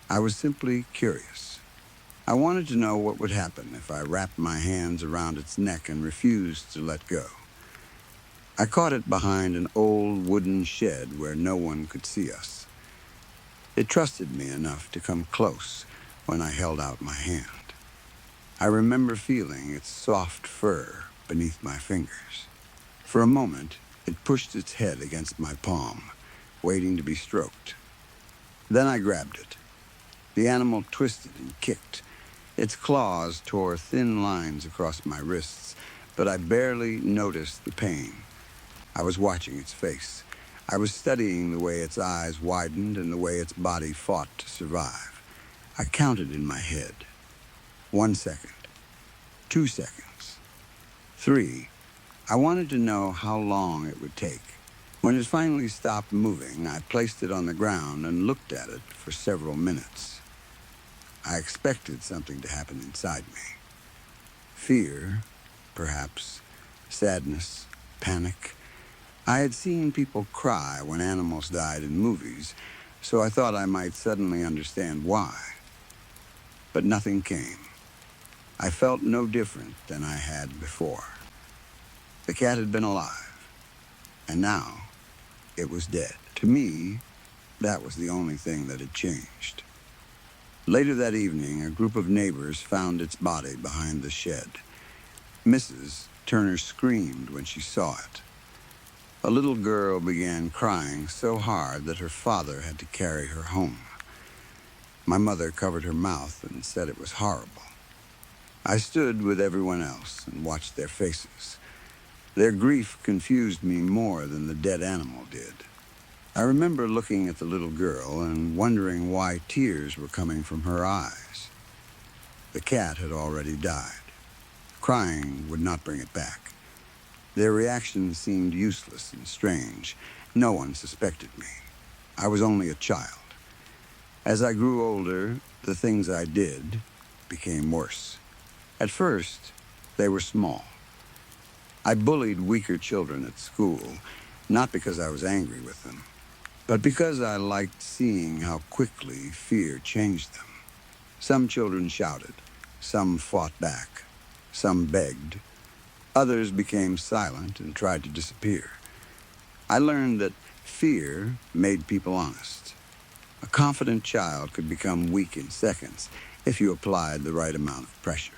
I was simply curious. I wanted to know what would happen if I wrapped my hands around its neck and refused to let go. I caught it behind an old wooden shed where no one could see us. It trusted me enough to come close when I held out my hand. I remember feeling its soft fur beneath my fingers. For a moment, it pushed its head against my palm, waiting to be stroked. Then I grabbed it. The animal twisted and kicked. Its claws tore thin lines across my wrists, but I barely noticed the pain. I was watching its face. I was studying the way its eyes widened and the way its body fought to survive. I counted in my head. 1 second, 2 seconds, 3. I wanted to know how long it would take. When it finally stopped moving, I placed it on the ground and looked at it for several minutes. I expected something to happen inside me. Fear, perhaps, sadness, panic. I had seen people cry when animals died in movies, so I thought I might suddenly understand why. But nothing came. I felt no different than I had before. The cat had been alive, and now it was dead. To me, that was the only thing that had changed. Later that evening, a group of neighbors found its body behind the shed. Mrs. Turner screamed when she saw it. A little girl began crying so hard that her father had to carry her home. My mother covered her mouth and said it was horrible. I stood with everyone else and watched their faces. Their grief confused me more than the dead animal did. I remember looking at the little girl and wondering why tears were coming from her eyes. The cat had already died. Crying would not bring it back. Their reaction seemed useless and strange. No one suspected me. I was only a child. As I grew older, the things I did became worse. At first, they were small. I bullied weaker children at school, not because I was angry with them, but because I liked seeing how quickly fear changed them. Some children shouted, some fought back, some begged. Others became silent and tried to disappear. I learned that fear made people honest. A confident child could become weak in seconds if you applied the right amount of pressure.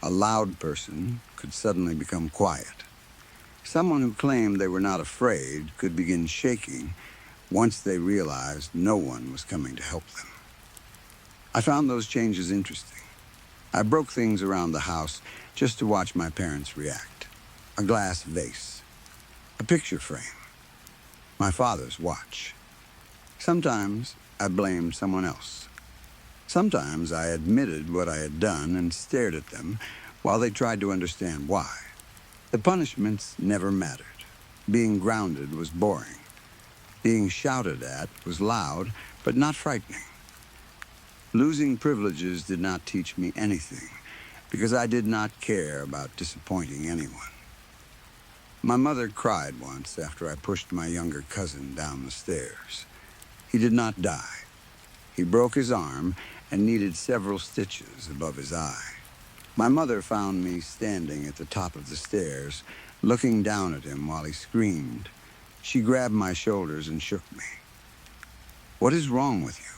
A loud person could suddenly become quiet. Someone who claimed they were not afraid could begin shaking once they realized no one was coming to help them. I found those changes interesting. I broke things around the house just to watch my parents react. A glass vase, a picture frame, my father's watch. Sometimes I blamed someone else. Sometimes I admitted what I had done and stared at them while they tried to understand why. The punishments never mattered. Being grounded was boring. Being shouted at was loud, but not frightening. Losing privileges did not teach me anything, because I did not care about disappointing anyone. My mother cried once after I pushed my younger cousin down the stairs. He did not die. He broke his arm and needed several stitches above his eye. My mother found me standing at the top of the stairs, looking down at him while he screamed. She grabbed my shoulders and shook me. "What is wrong with you?"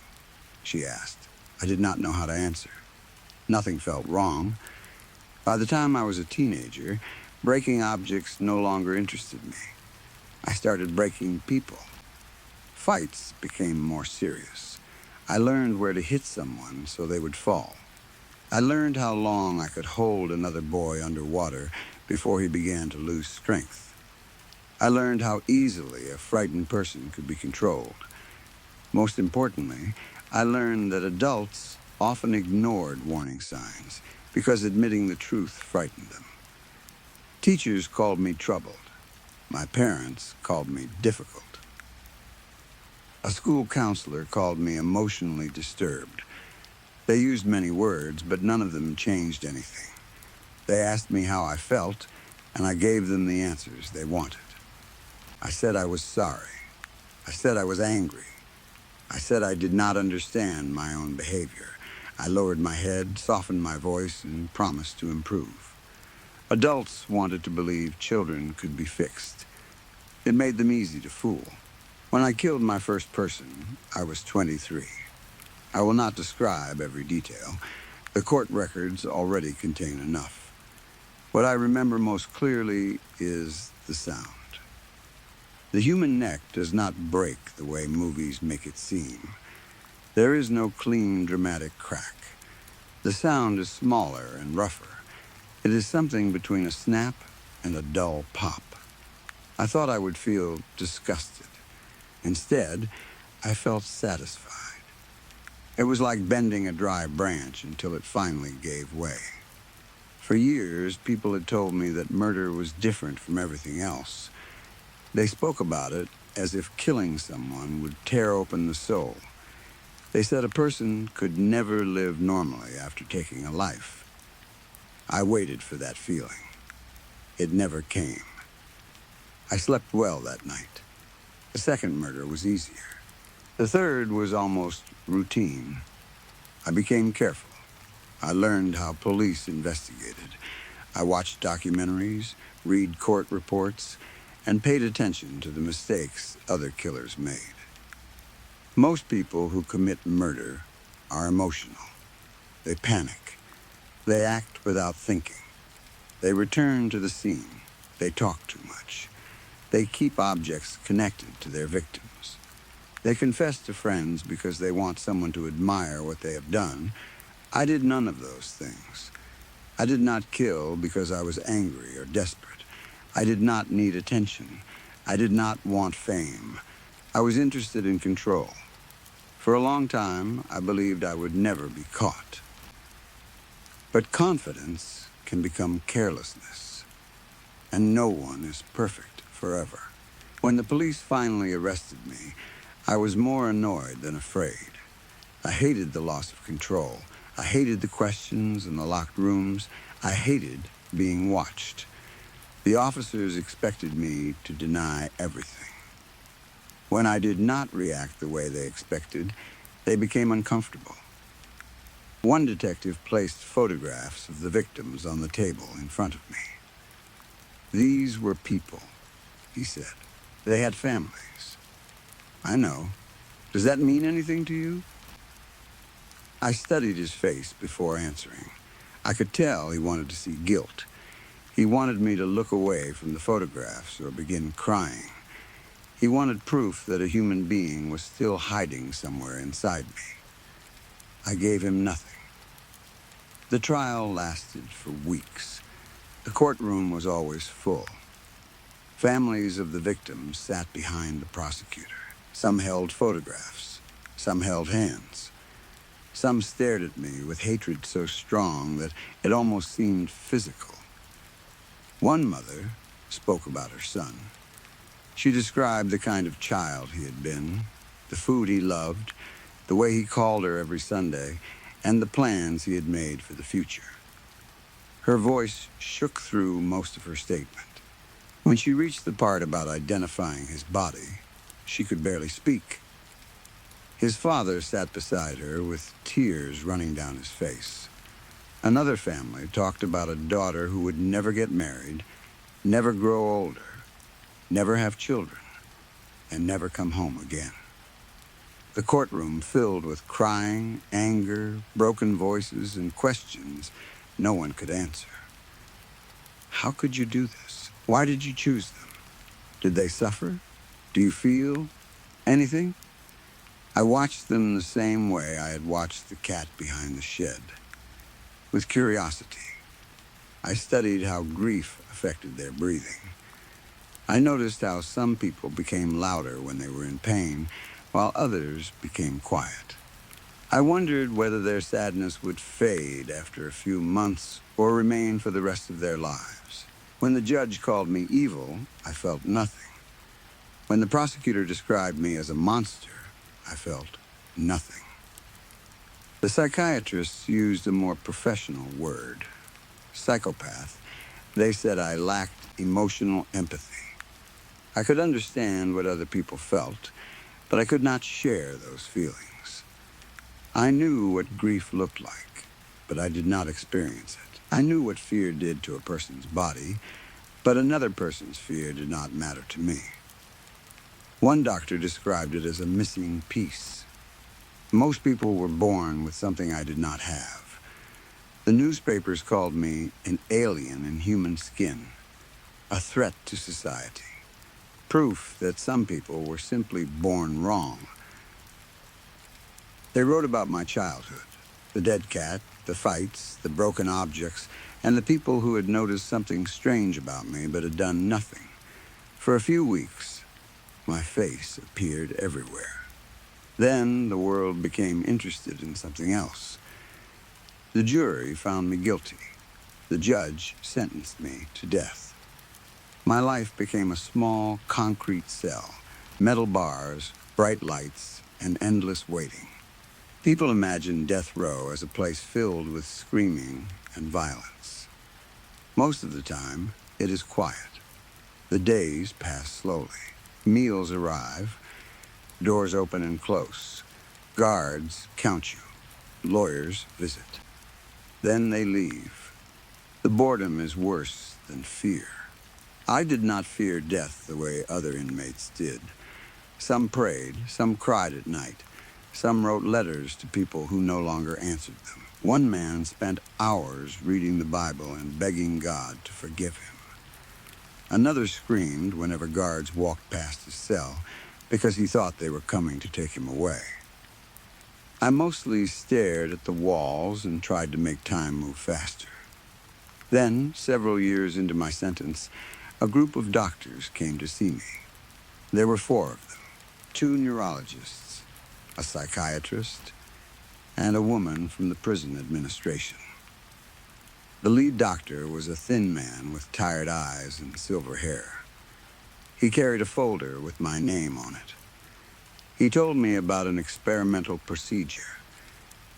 she asked. I did not know how to answer. Nothing felt wrong. By the time I was a teenager, breaking objects no longer interested me. I started breaking people. Fights became more serious. I learned where to hit someone so they would fall. I learned how long I could hold another boy underwater before he began to lose strength. I learned how easily a frightened person could be controlled. Most importantly, I learned that adults often ignored warning signs because admitting the truth frightened them. Teachers called me troubled. My parents called me difficult. A school counselor called me emotionally disturbed. They used many words, but none of them changed anything. They asked me how I felt, and I gave them the answers they wanted. I said I was sorry. I said I was angry. I said I did not understand my own behavior. I lowered my head, softened my voice, and promised to improve. Adults wanted to believe children could be fixed. It made them easy to fool. When I killed my first person, I was 23. I will not describe every detail. The court records already contain enough. What I remember most clearly is the sound. The human neck does not break the way movies make it seem. There is no clean, dramatic crack. The sound is smaller and rougher. It is something between a snap and a dull pop. I thought I would feel disgusted. Instead, I felt satisfied. It was like bending a dry branch until it finally gave way. For years, people had told me that murder was different from everything else. They spoke about it as if killing someone would tear open the soul. They said a person could never live normally after taking a life. I waited for that feeling. It never came. I slept well that night. The second murder was easier. The third was almost routine. I became careful. I learned how police investigated. I watched documentaries, read court reports, and paid attention to the mistakes other killers made. Most people who commit murder are emotional. They panic. They act without thinking. They return to the scene. They talk too much. They keep objects connected to their victims. They confess to friends because they want someone to admire what they have done. I did none of those things. I did not kill because I was angry or desperate. I did not need attention. I did not want fame. I was interested in control. For a long time, I believed I would never be caught. But confidence can become carelessness, and no one is perfect forever. When the police finally arrested me, I was more annoyed than afraid. I hated the loss of control. I hated the questions in the locked rooms. I hated being watched. The officers expected me to deny everything. When I did not react the way they expected, they became uncomfortable. One detective placed photographs of the victims on the table in front of me. These were people, he said. They had families. I know. Does that mean anything to you? I studied his face before answering. I could tell he wanted to see guilt. He wanted me to look away from the photographs or begin crying. He wanted proof that a human being was still hiding somewhere inside me. I gave him nothing. The trial lasted for weeks. The courtroom was always full. Families of the victims sat behind the prosecutor. Some held photographs. Some held hands. Some stared at me with hatred so strong that it almost seemed physical. One mother spoke about her son. She described the kind of child he had been, the food he loved, the way he called her every Sunday, and the plans he had made for the future. Her voice shook through most of her statement. When she reached the part about identifying his body, she could barely speak. His father sat beside her with tears running down his face. Another family talked about a daughter who would never get married, never grow older, never have children, and never come home again. The courtroom filled with crying, anger, broken voices, and questions no one could answer. How could you do this? Why did you choose them? Did they suffer? Do you feel anything? I watched them the same way I had watched the cat behind the shed, with curiosity. I studied how grief affected their breathing. I noticed how some people became louder when they were in pain, while others became quiet. I wondered whether their sadness would fade after a few months or remain for the rest of their lives. When the judge called me evil, I felt nothing. When the prosecutor described me as a monster, I felt nothing. The psychiatrists used a more professional word, psychopath. They said I lacked emotional empathy. I could understand what other people felt, but I could not share those feelings. I knew what grief looked like, but I did not experience it. I knew what fear did to a person's body, but another person's fear did not matter to me. One doctor described it as a missing piece. Most people were born with something I did not have. The newspapers called me an alien in human skin, a threat to society, proof that some people were simply born wrong. They wrote about my childhood, the dead cat, the fights, the broken objects, and the people who had noticed something strange about me but had done nothing. For a few weeks, my face appeared everywhere. Then the world became interested in something else. The jury found me guilty. The judge sentenced me to death. My life became a small, concrete cell, metal bars, bright lights, and endless waiting. People imagine death row as a place filled with screaming and violence. Most of the time, it is quiet. The days pass slowly. Meals arrive, doors open and close. Guards count you. Lawyers visit. Then they leave. The boredom is worse than fear. I did not fear death the way other inmates did. Some prayed, some cried at night. Some wrote letters to people who no longer answered them. One man spent hours reading the Bible and begging God to forgive him. Another screamed whenever guards walked past his cell because he thought they were coming to take him away. I mostly stared at the walls and tried to make time move faster. Then, several years into my sentence, a group of doctors came to see me. There were 4 of them, 2 neurologists, a psychiatrist, and a woman from the prison administration. The lead doctor was a thin man with tired eyes and silver hair. He carried a folder with my name on it. He told me about an experimental procedure.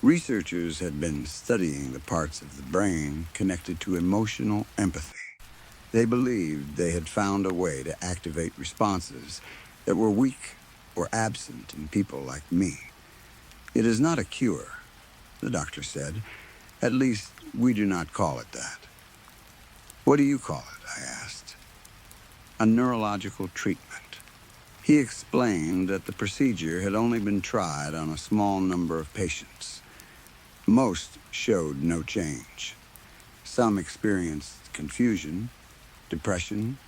Researchers had been studying the parts of the brain connected to emotional empathy. They believed they had found a way to activate responses that were weak or absent in people like me. It is not a cure, the doctor said. At least, we do not call it that. What do you call it? I asked. A neurological treatment. He explained that the procedure had only been tried on a small number of patients. Most showed no change. Some experienced confusion, depression,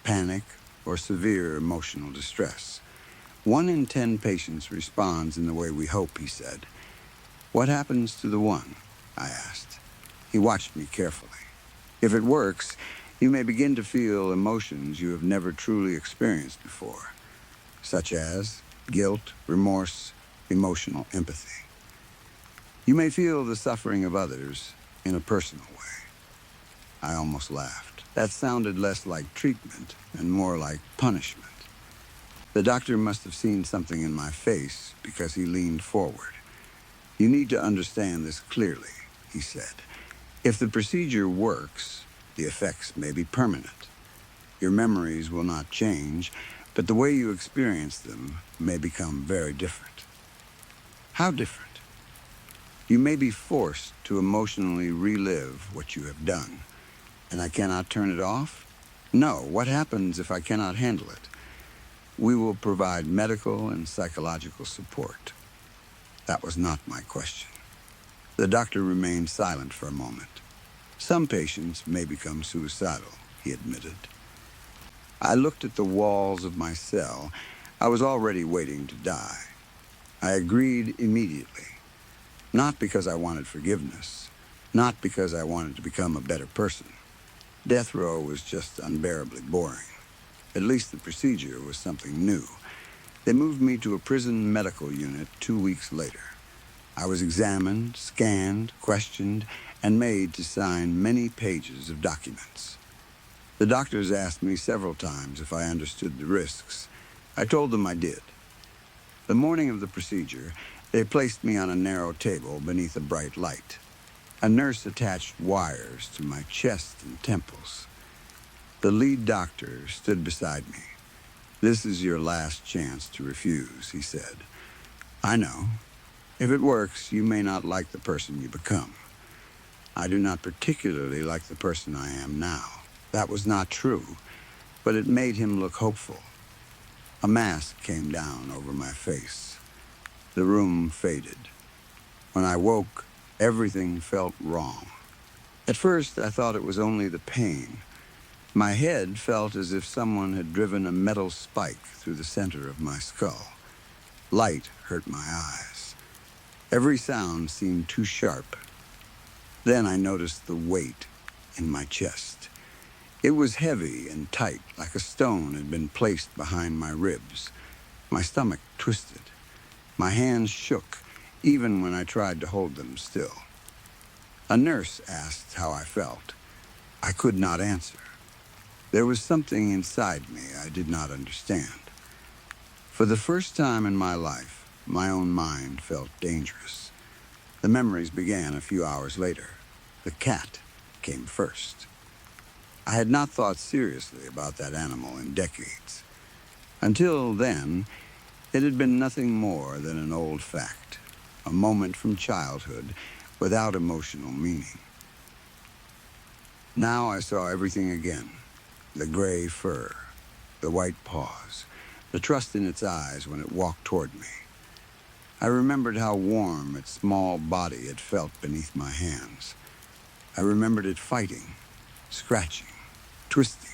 panic, or severe emotional distress. 1 in 10 patients responds in the way we hope, he said. What happens to the 1? I asked. He watched me carefully. If it works, you may begin to feel emotions you have never truly experienced before, such as guilt, remorse, emotional empathy. You may feel the suffering of others in a personal way. I almost laughed. That sounded less like treatment and more like punishment. The doctor must have seen something in my face because he leaned forward. You need to understand this clearly, he said. If the procedure works, the effects may be permanent. Your memories will not change, but the way you experience them may become very different. How different? You may be forced to emotionally relive what you have done. And I cannot turn it off? No. What happens if I cannot handle it? We will provide medical and psychological support. That was not my question. The doctor remained silent for a moment. Some patients may become suicidal, he admitted. I looked at the walls of my cell. I was already waiting to die. I agreed immediately. Not because I wanted forgiveness. Not because I wanted to become a better person. Death row was just unbearably boring. At least the procedure was something new. They moved me to a prison medical unit 2 weeks later. I was examined, scanned, questioned, and made to sign many pages of documents. The doctors asked me several times if I understood the risks. I told them I did. The morning of the procedure, they placed me on a narrow table beneath a bright light. A nurse attached wires to my chest and temples. The lead doctor stood beside me. This is your last chance to refuse, he said. I know. If it works, you may not like the person you become. I do not particularly like the person I am now. That was not true, but it made him look hopeful. A mask came down over my face. The room faded. When I woke, everything felt wrong. At first, I thought it was only the pain. My head felt as if someone had driven a metal spike through the center of my skull. Light hurt my eyes. Every sound seemed too sharp. Then I noticed the weight in my chest. It was heavy and tight, like a stone had been placed behind my ribs. My stomach twisted. My hands shook, even when I tried to hold them still. A nurse asked how I felt. I could not answer. There was something inside me I did not understand. For the first time in my life, my own mind felt dangerous. The memories began a few hours later. The cat came first. I had not thought seriously about that animal in decades. Until then, it had been nothing more than an old fact, a moment from childhood without emotional meaning. Now I saw everything again. The gray fur, the white paws, the trust in its eyes when it walked toward me. I remembered how warm its small body had felt beneath my hands. I remembered it fighting, scratching, twisting,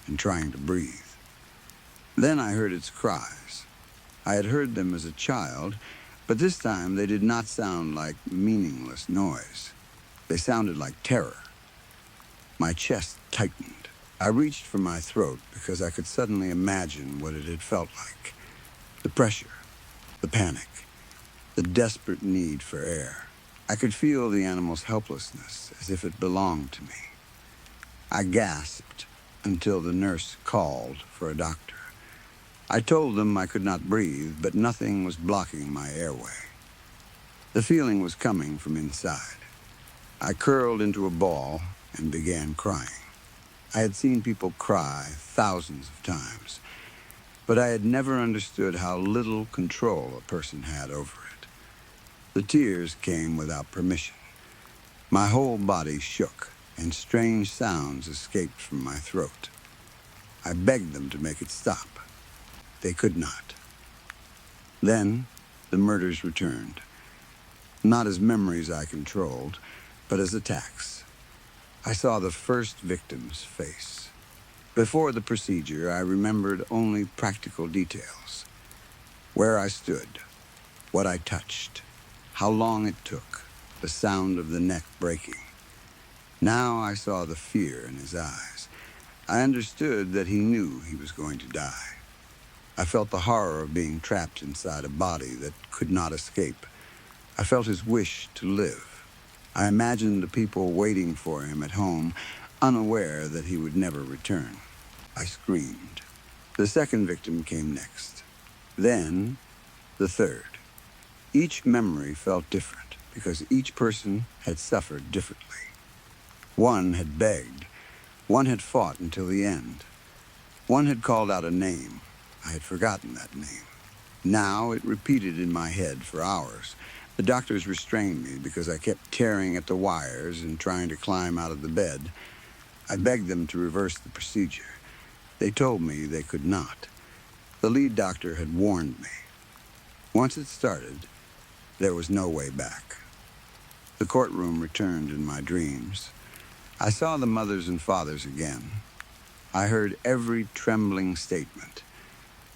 and trying to breathe. Then I heard its cries. I had heard them as a child, but this time they did not sound like meaningless noise. They sounded like terror. My chest tightened. I reached for my throat because I could suddenly imagine what it had felt like. The pressure, the panic, the desperate need for air. I could feel the animal's helplessness as if it belonged to me. I gasped until the nurse called for a doctor. I told them I could not breathe, but nothing was blocking my airway. The feeling was coming from inside. I curled into a ball and began crying. I had seen people cry thousands of times, but I had never understood how little control a person had over it. The tears came without permission. My whole body shook, and strange sounds escaped from my throat. I begged them to make it stop. They could not. Then, the murders returned. Not as memories I controlled, but as attacks. I saw the first victim's face. Before the procedure, I remembered only practical details. Where I stood, what I touched, how long it took, the sound of the neck breaking. Now I saw the fear in his eyes. I understood that he knew he was going to die. I felt the horror of being trapped inside a body that could not escape. I felt his wish to live. I imagined the people waiting for him at home, unaware that he would never return. I screamed. The second victim came next. Then, the third. Each memory felt different because each person had suffered differently. One had begged. One had fought until the end. One had called out a name. I had forgotten that name. Now it repeated in my head for hours. The doctors restrained me because I kept tearing at the wires and trying to climb out of the bed. I begged them to reverse the procedure. They told me they could not. The lead doctor had warned me. Once it started, there was no way back. The courtroom returned in my dreams. I saw the mothers and fathers again. I heard every trembling statement.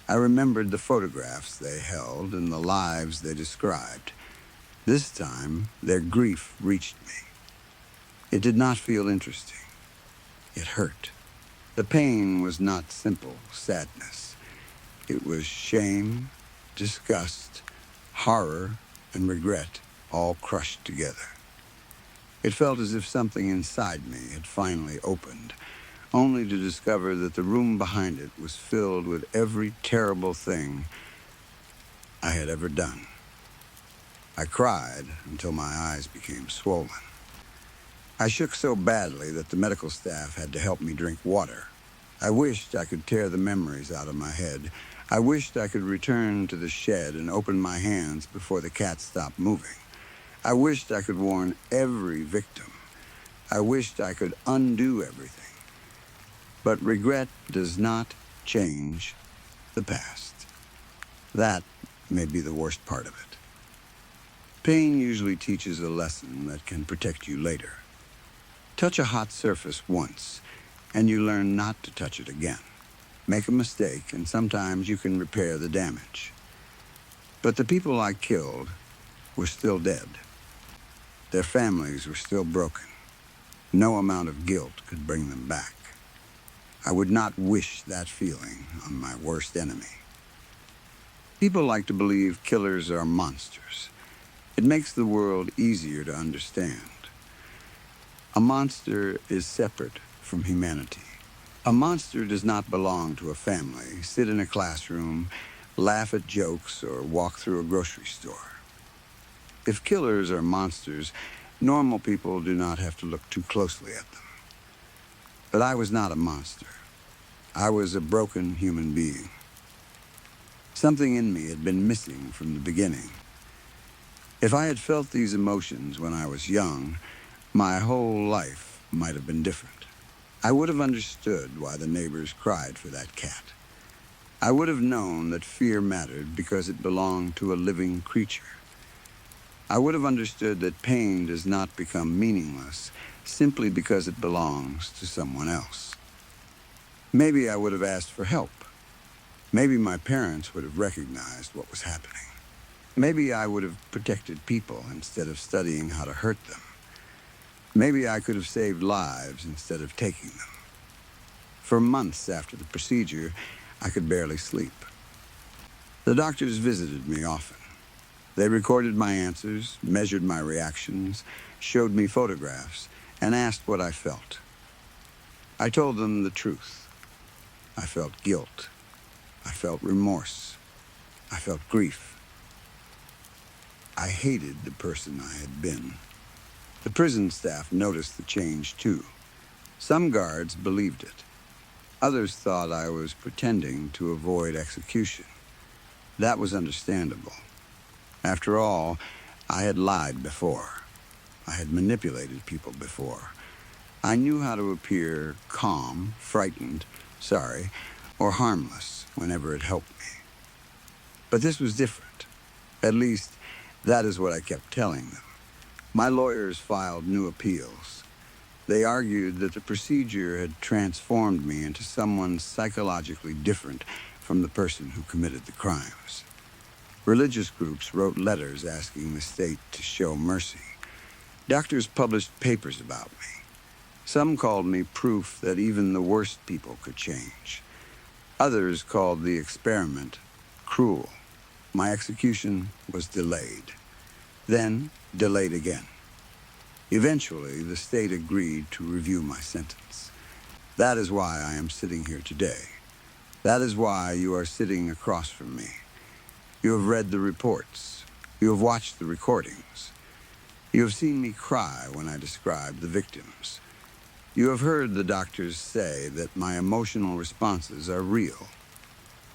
I remembered the photographs they held and the lives they described. This time, their grief reached me. It did not feel interesting. It hurt. The pain was not simple sadness. It was shame, disgust, horror, and regret all crushed together. It felt as if something inside me had finally opened, only to discover that the room behind it was filled with every terrible thing I had ever done. I cried until my eyes became swollen. I shook so badly that the medical staff had to help me drink water. I wished I could tear the memories out of my head. I wished I could return to the shed and open my hands before the cat stopped moving. I wished I could warn every victim. I wished I could undo everything. But regret does not change the past. That may be the worst part of it. Pain usually teaches a lesson that can protect you later. Touch a hot surface once, and you learn not to touch it again. Make a mistake, and sometimes you can repair the damage. But the people I killed were still dead. Their families were still broken. No amount of guilt could bring them back. I would not wish that feeling on my worst enemy. People like to believe killers are monsters. It makes the world easier to understand. A monster is separate from humanity. A monster does not belong to a family, sit in a classroom, laugh at jokes, or walk through a grocery store. If killers are monsters, normal people do not have to look too closely at them. But I was not a monster. I was a broken human being. Something in me had been missing from the beginning. If I had felt these emotions when I was young, my whole life might have been different. I would have understood why the neighbors cried for that cat. I would have known that fear mattered because it belonged to a living creature. I would have understood that pain does not become meaningless simply because it belongs to someone else. Maybe I would have asked for help. Maybe my parents would have recognized what was happening. Maybe I would have protected people instead of studying how to hurt them. Maybe I could have saved lives instead of taking them. For months after the procedure, I could barely sleep. The doctors visited me often. They recorded my answers, measured my reactions, showed me photographs, and asked what I felt. I told them the truth. I felt guilt. I felt remorse. I felt grief. I hated the person I had been. The prison staff noticed the change, too. Some guards believed it. Others thought I was pretending to avoid execution. That was understandable. After all, I had lied before. I had manipulated people before. I knew how to appear calm, frightened, sorry, or harmless whenever it helped me. But this was different. At least, that is what I kept telling them. My lawyers filed new appeals. They argued that the procedure had transformed me into someone psychologically different from the person who committed the crimes. Religious groups wrote letters asking the state to show mercy. Doctors published papers about me. Some called me proof that even the worst people could change. Others called the experiment cruel. My execution was delayed. Then delayed again. Eventually, the state agreed to review my sentence. That is why I am sitting here today. That is why you are sitting across from me. You have read the reports. You have watched the recordings. You have seen me cry when I describe the victims. You have heard the doctors say that my emotional responses are real.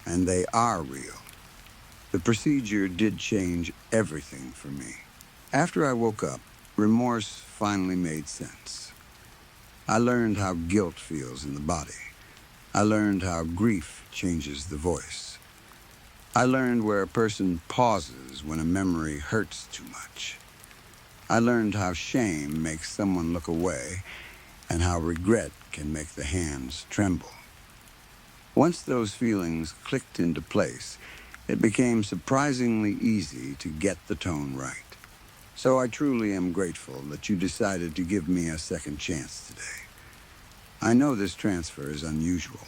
And they are real. The procedure did change everything for me. After I woke up, remorse finally made sense. I learned how guilt feels in the body. I learned how grief changes the voice. I learned where a person pauses when a memory hurts too much. I learned how shame makes someone look away and how regret can make the hands tremble. Once those feelings clicked into place, it became surprisingly easy to get the tone right. So I truly am grateful that you decided to give me a second chance today. I know this transfer is unusual.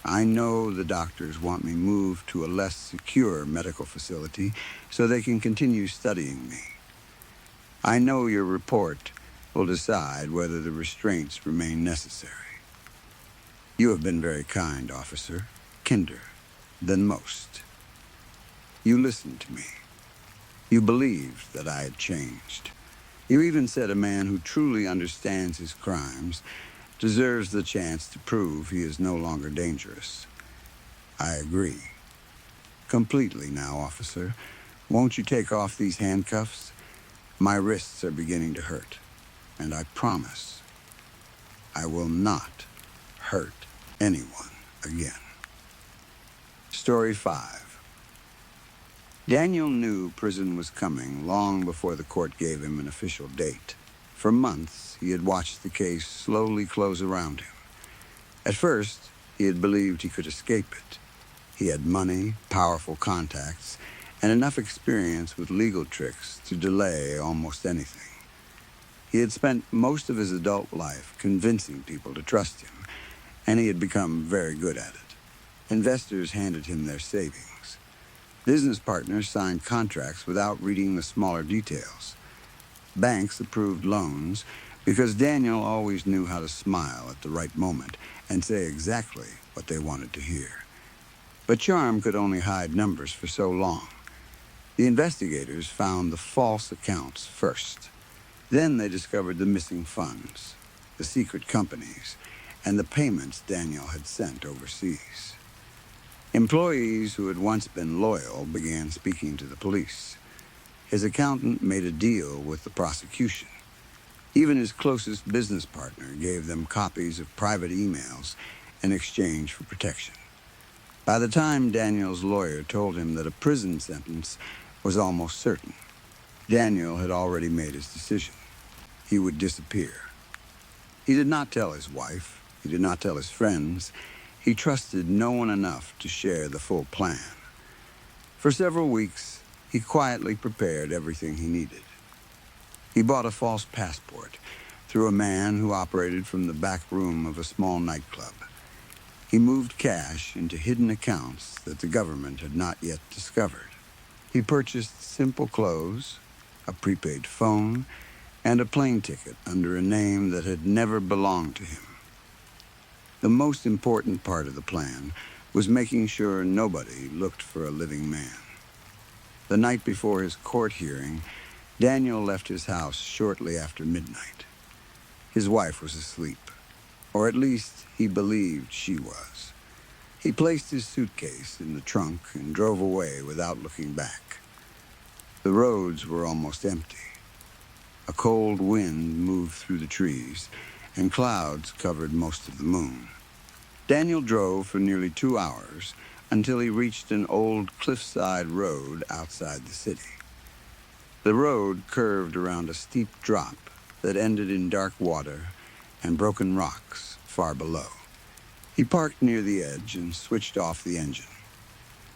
I know the doctors want me moved to a less secure medical facility so they can continue studying me. I know your report will decide whether the restraints remain necessary. You have been very kind, officer, kinder than most. You listened to me. You believed that I had changed. You even said a man who truly understands his crimes deserves the chance to prove he is no longer dangerous. I agree. Completely now, officer. Won't you take off these handcuffs? My wrists are beginning to hurt, and I promise I will not hurt anyone again. Story 5. Daniel knew prison was coming long before the court gave him an official date. For months, he had watched the case slowly close around him. At first, he had believed he could escape it. He had money, powerful contacts, and enough experience with legal tricks to delay almost anything. He had spent most of his adult life convincing people to trust him, and he had become very good at it. Investors handed him their savings. Business partners signed contracts without reading the smaller details. Banks approved loans because Daniel always knew how to smile at the right moment and say exactly what they wanted to hear. But charm could only hide numbers for so long. The investigators found the false accounts first. Then they discovered the missing funds, the secret companies, and the payments Daniel had sent overseas. Employees who had once been loyal began speaking to the police. His accountant made a deal with the prosecution. Even his closest business partner gave them copies of private emails in exchange for protection. By the time Daniel's lawyer told him that a prison sentence was almost certain, Daniel had already made his decision. He would disappear. He did not tell his wife. He did not tell his friends. He trusted no one enough to share the full plan. For several weeks, he quietly prepared everything he needed. He bought a false passport through a man who operated from the back room of a small nightclub. He moved cash into hidden accounts that the government had not yet discovered. He purchased simple clothes, a prepaid phone, and a plane ticket under a name that had never belonged to him. The most important part of the plan was making sure nobody looked for a living man. The night before his court hearing, Daniel left his house shortly after midnight. His wife was asleep, or at least he believed she was. He placed his suitcase in the trunk and drove away without looking back. The roads were almost empty. A cold wind moved through the trees, and clouds covered most of the moon. Daniel drove for nearly 2 hours until he reached an old cliffside road outside the city. The road curved around a steep drop that ended in dark water and broken rocks far below. He parked near the edge and switched off the engine.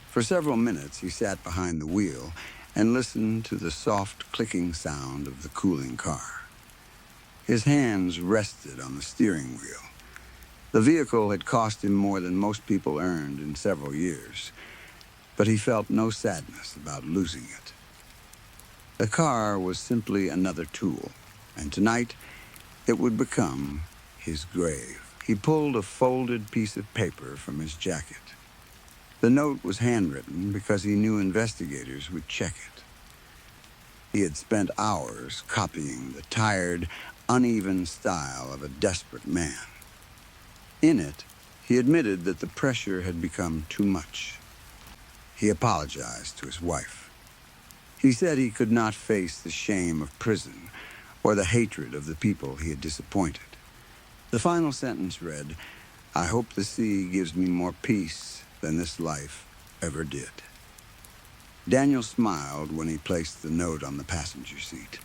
For several minutes, he sat behind the wheel and listened to the soft clicking sound of the cooling car. His hands rested on the steering wheel. The vehicle had cost him more than most people earned in several years, but he felt no sadness about losing it. The car was simply another tool, and tonight it would become his grave. He pulled a folded piece of paper from his jacket. The note was handwritten because he knew investigators would check it. He had spent hours copying the tired, uneven style of a desperate man. In it, he admitted that the pressure had become too much. He apologized to his wife. He said he could not face the shame of prison or the hatred of the people he had disappointed. The final sentence read, "I hope the sea gives me more peace than this life ever did." Daniel smiled when he placed the note on the passenger seat.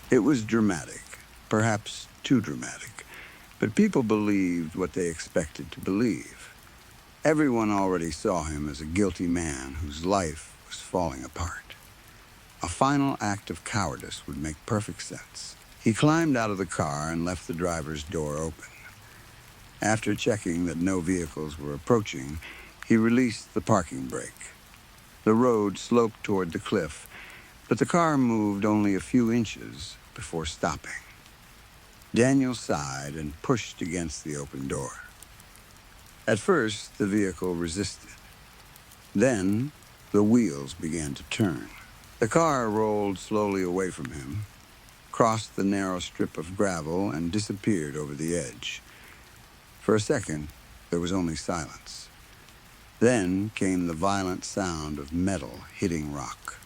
It was dramatic, perhaps too dramatic, but people believed what they expected to believe. Everyone already saw him as a guilty man whose life was falling apart. A final act of cowardice would make perfect sense. He climbed out of the car and left the driver's door open. After checking that no vehicles were approaching, he released the parking brake. The road sloped toward the cliff, but the car moved only a few inches before stopping. Daniel sighed and pushed against the open door. At first, the vehicle resisted. Then, the wheels began to turn. The car rolled slowly away from him, crossed the narrow strip of gravel, and disappeared over the edge. For a second, there was only silence. Then came the violent sound of metal hitting rock.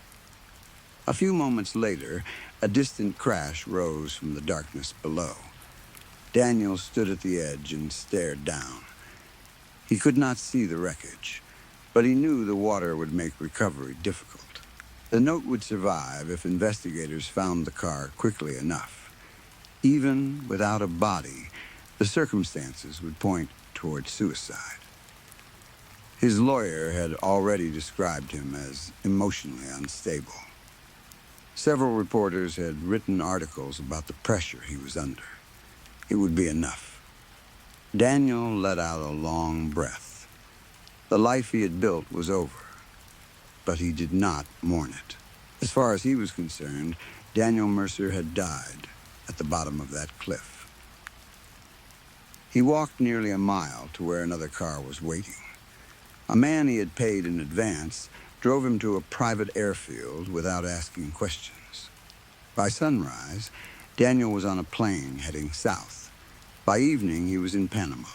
A few moments later, a distant crash rose from the darkness below. Daniel stood at the edge and stared down. He could not see the wreckage, but he knew the water would make recovery difficult. The note would survive if investigators found the car quickly enough. Even without a body, the circumstances would point toward suicide. His lawyer had already described him as emotionally unstable. Several reporters had written articles about the pressure he was under. It would be enough. Daniel let out a long breath. The life he had built was over, but he did not mourn it. As far as he was concerned, Daniel Mercer had died at the bottom of that cliff. He walked nearly a mile to where another car was waiting. A man he had paid in advance drove him to a private airfield without asking questions. By sunrise, Daniel was on a plane heading south. By evening, he was in Panama.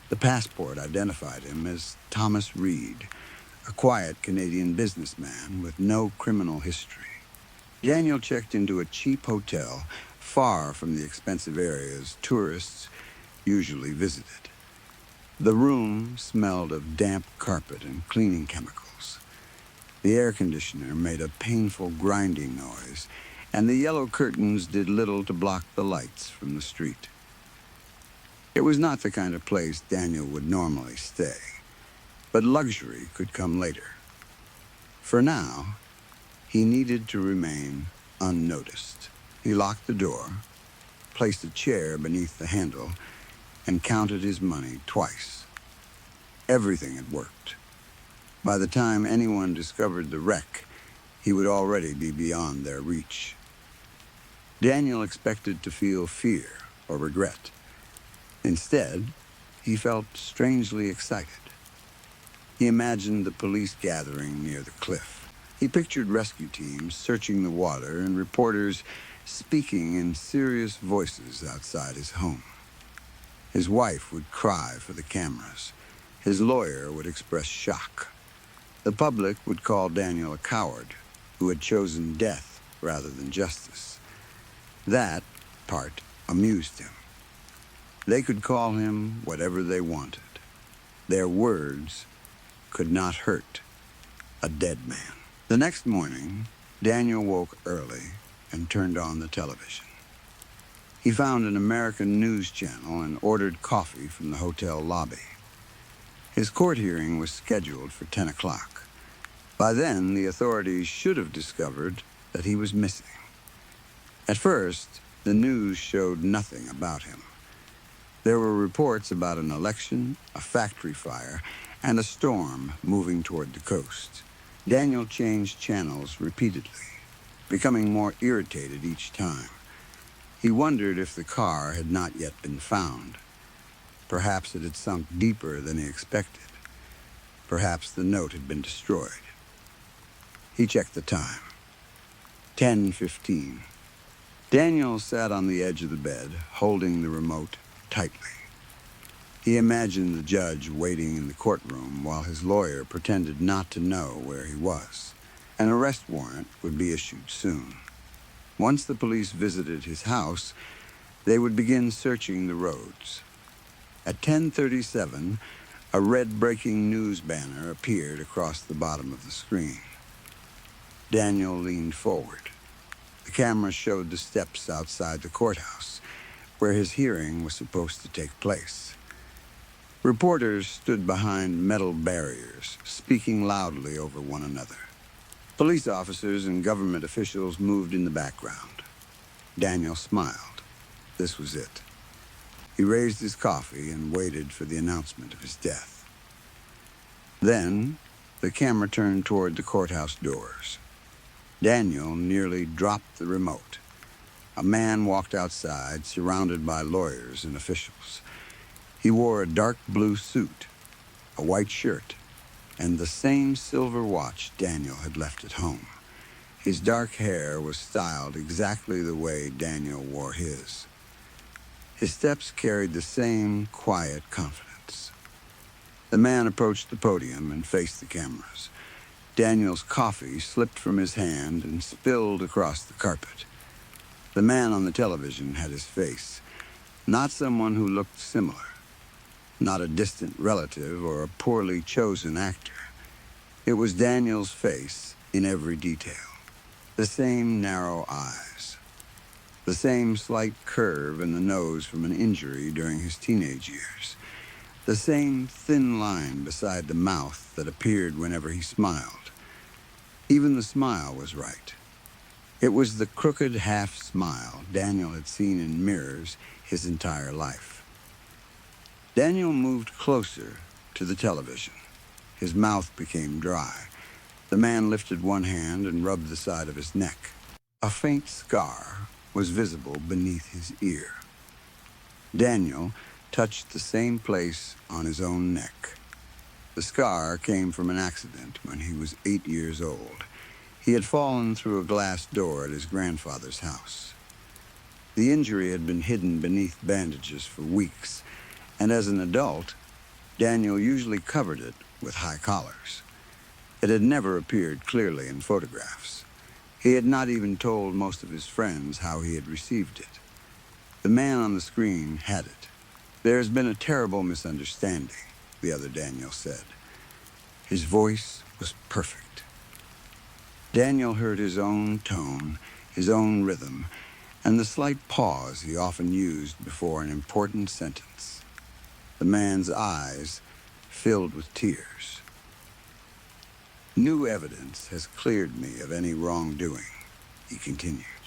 The passport identified him as Thomas Reed, a quiet Canadian businessman with no criminal history. Daniel checked into a cheap hotel far from the expensive areas tourists usually visited. The room smelled of damp carpet and cleaning chemicals. The air conditioner made a painful grinding noise, and the yellow curtains did little to block the lights from the street. It was not the kind of place Daniel would normally stay, but luxury could come later. For now, he needed to remain unnoticed. He locked the door, placed a chair beneath the handle, and counted his money twice. Everything had worked. By the time anyone discovered the wreck, he would already be beyond their reach. Daniel expected to feel fear or regret. Instead, he felt strangely excited. He imagined the police gathering near the cliff. He pictured rescue teams searching the water and reporters speaking in serious voices outside his home. His wife would cry for the cameras. His lawyer would express shock. The public would call Daniel a coward who had chosen death rather than justice. That part amused him. They could call him whatever they wanted. Their words could not hurt a dead man. The next morning, Daniel woke early and turned on the television. He found an American news channel and ordered coffee from the hotel lobby. His court hearing was scheduled for 10 o'clock. By then, the authorities should have discovered that he was missing. At first, the news showed nothing about him. There were reports about an election, a factory fire, and a storm moving toward the coast. Daniel changed channels repeatedly, becoming more irritated each time. He wondered if the car had not yet been found. Perhaps it had sunk deeper than he expected. Perhaps the note had been destroyed. He checked the time. 10:15. Daniel sat on the edge of the bed, holding the remote tightly. He imagined the judge waiting in the courtroom while his lawyer pretended not to know where he was. An arrest warrant would be issued soon. Once the police visited his house, they would begin searching the roads. At 10:37, a red breaking news banner appeared across the bottom of the screen. Daniel leaned forward. The camera showed the steps outside the courthouse, where his hearing was supposed to take place. Reporters stood behind metal barriers, speaking loudly over one another. Police officers and government officials moved in the background. Daniel smiled. This was it. He raised his coffee and waited for the announcement of his death. Then, the camera turned toward the courthouse doors. Daniel nearly dropped the remote. A man walked outside, surrounded by lawyers and officials. He wore a dark blue suit, a white shirt, and the same silver watch Daniel had left at home. His dark hair was styled exactly the way Daniel wore his. His steps carried the same quiet confidence. The man approached the podium and faced the cameras. Daniel's coffee slipped from his hand and spilled across the carpet. The man on the television had his face, not someone who looked similar. Not a distant relative or a poorly chosen actor. It was Daniel's face in every detail. The same narrow eyes. The same slight curve in the nose from an injury during his teenage years. The same thin line beside the mouth that appeared whenever he smiled. Even the smile was right. It was the crooked half smile Daniel had seen in mirrors his entire life. Daniel moved closer to the television. His mouth became dry. The man lifted one hand and rubbed the side of his neck. A faint scar was visible beneath his ear. Daniel touched the same place on his own neck. The scar came from an accident when he was 8 years old. He had fallen through a glass door at his grandfather's house. The injury had been hidden beneath bandages for weeks, and as an adult, Daniel usually covered it with high collars. It had never appeared clearly in photographs. He had not even told most of his friends how he had received it. The man on the screen had it. "There has been a terrible misunderstanding," the other Daniel said. His voice was perfect. Daniel heard his own tone, his own rhythm, and the slight pause he often used before an important sentence. The man's eyes filled with tears. "New evidence has cleared me of any wrongdoing," he continued.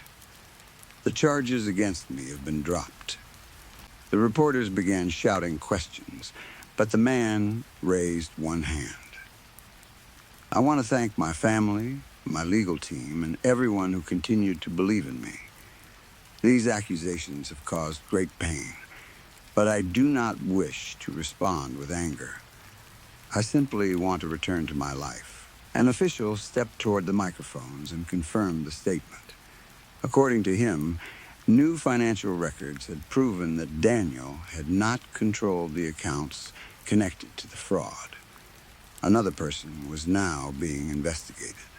"The charges against me have been dropped." The reporters began shouting questions, but the man raised one hand. "I want to thank my family, my legal team, and everyone who continued to believe in me. These accusations have caused great pain, but I do not wish to respond with anger. I simply want to return to my life." An official stepped toward the microphones and confirmed the statement. According to him, new financial records had proven that Daniel had not controlled the accounts connected to the fraud. Another person was now being investigated.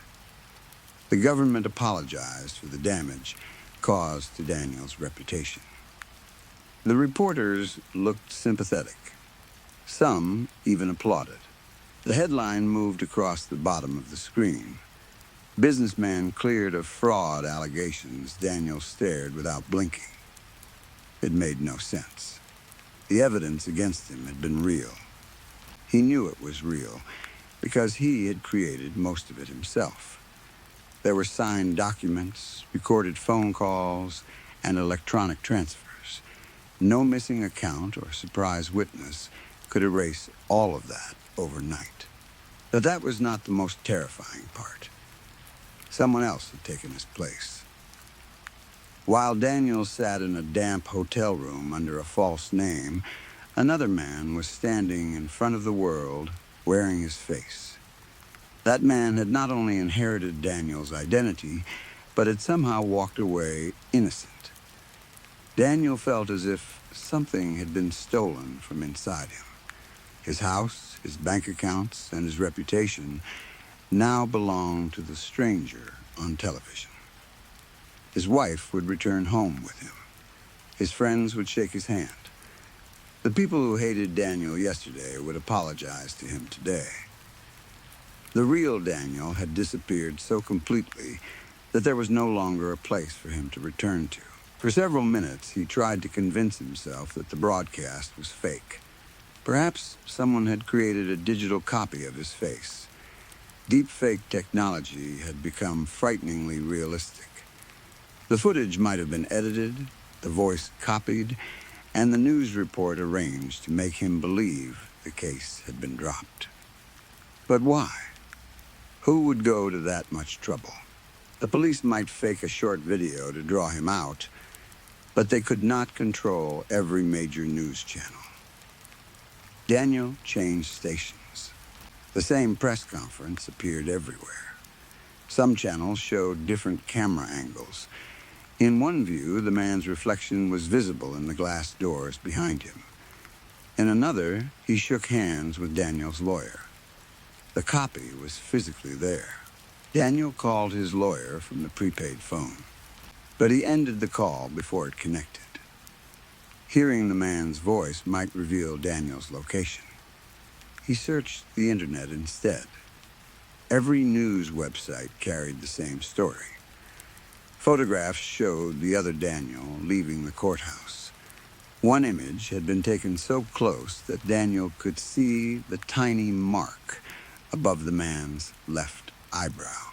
The government apologized for the damage caused to Daniel's reputation. The reporters looked sympathetic. Some even applauded. The headline moved across the bottom of the screen. "Businessman cleared of fraud allegations." Daniel stared without blinking. It made no sense. The evidence against him had been real. He knew it was real because he had created most of it himself. There were signed documents, recorded phone calls, and electronic transfers. No missing account or surprise witness could erase all of that overnight. But that was not the most terrifying part. Someone else had taken his place. While Daniel sat in a damp hotel room under a false name, another man was standing in front of the world, wearing his face. That man had not only inherited Daniel's identity, but had somehow walked away innocent. Daniel felt as if something had been stolen from inside him. His house, his bank accounts, and his reputation now belonged to the stranger on television. His wife would return home with him. His friends would shake his hand. The people who hated Daniel yesterday would apologize to him today. The real Daniel had disappeared so completely that there was no longer a place for him to return to. For several minutes, he tried to convince himself that the broadcast was fake. Perhaps someone had created a digital copy of his face. Deepfake technology had become frighteningly realistic. The footage might have been edited, the voice copied, and the news report arranged to make him believe the case had been dropped. But why? Who would go to that much trouble? The police might fake a short video to draw him out, but they could not control every major news channel. Daniel changed stations. The same press conference appeared everywhere. Some channels showed different camera angles. In one view, the man's reflection was visible in the glass doors behind him. In another, he shook hands with Daniel's lawyer. The copy was physically there. Daniel called his lawyer from the prepaid phone, but he ended the call before it connected. Hearing the man's voice might reveal Daniel's location. He searched the internet instead. Every news website carried the same story. Photographs showed the other Daniel leaving the courthouse. One image had been taken so close that Daniel could see the tiny mark above the man's left eyebrow.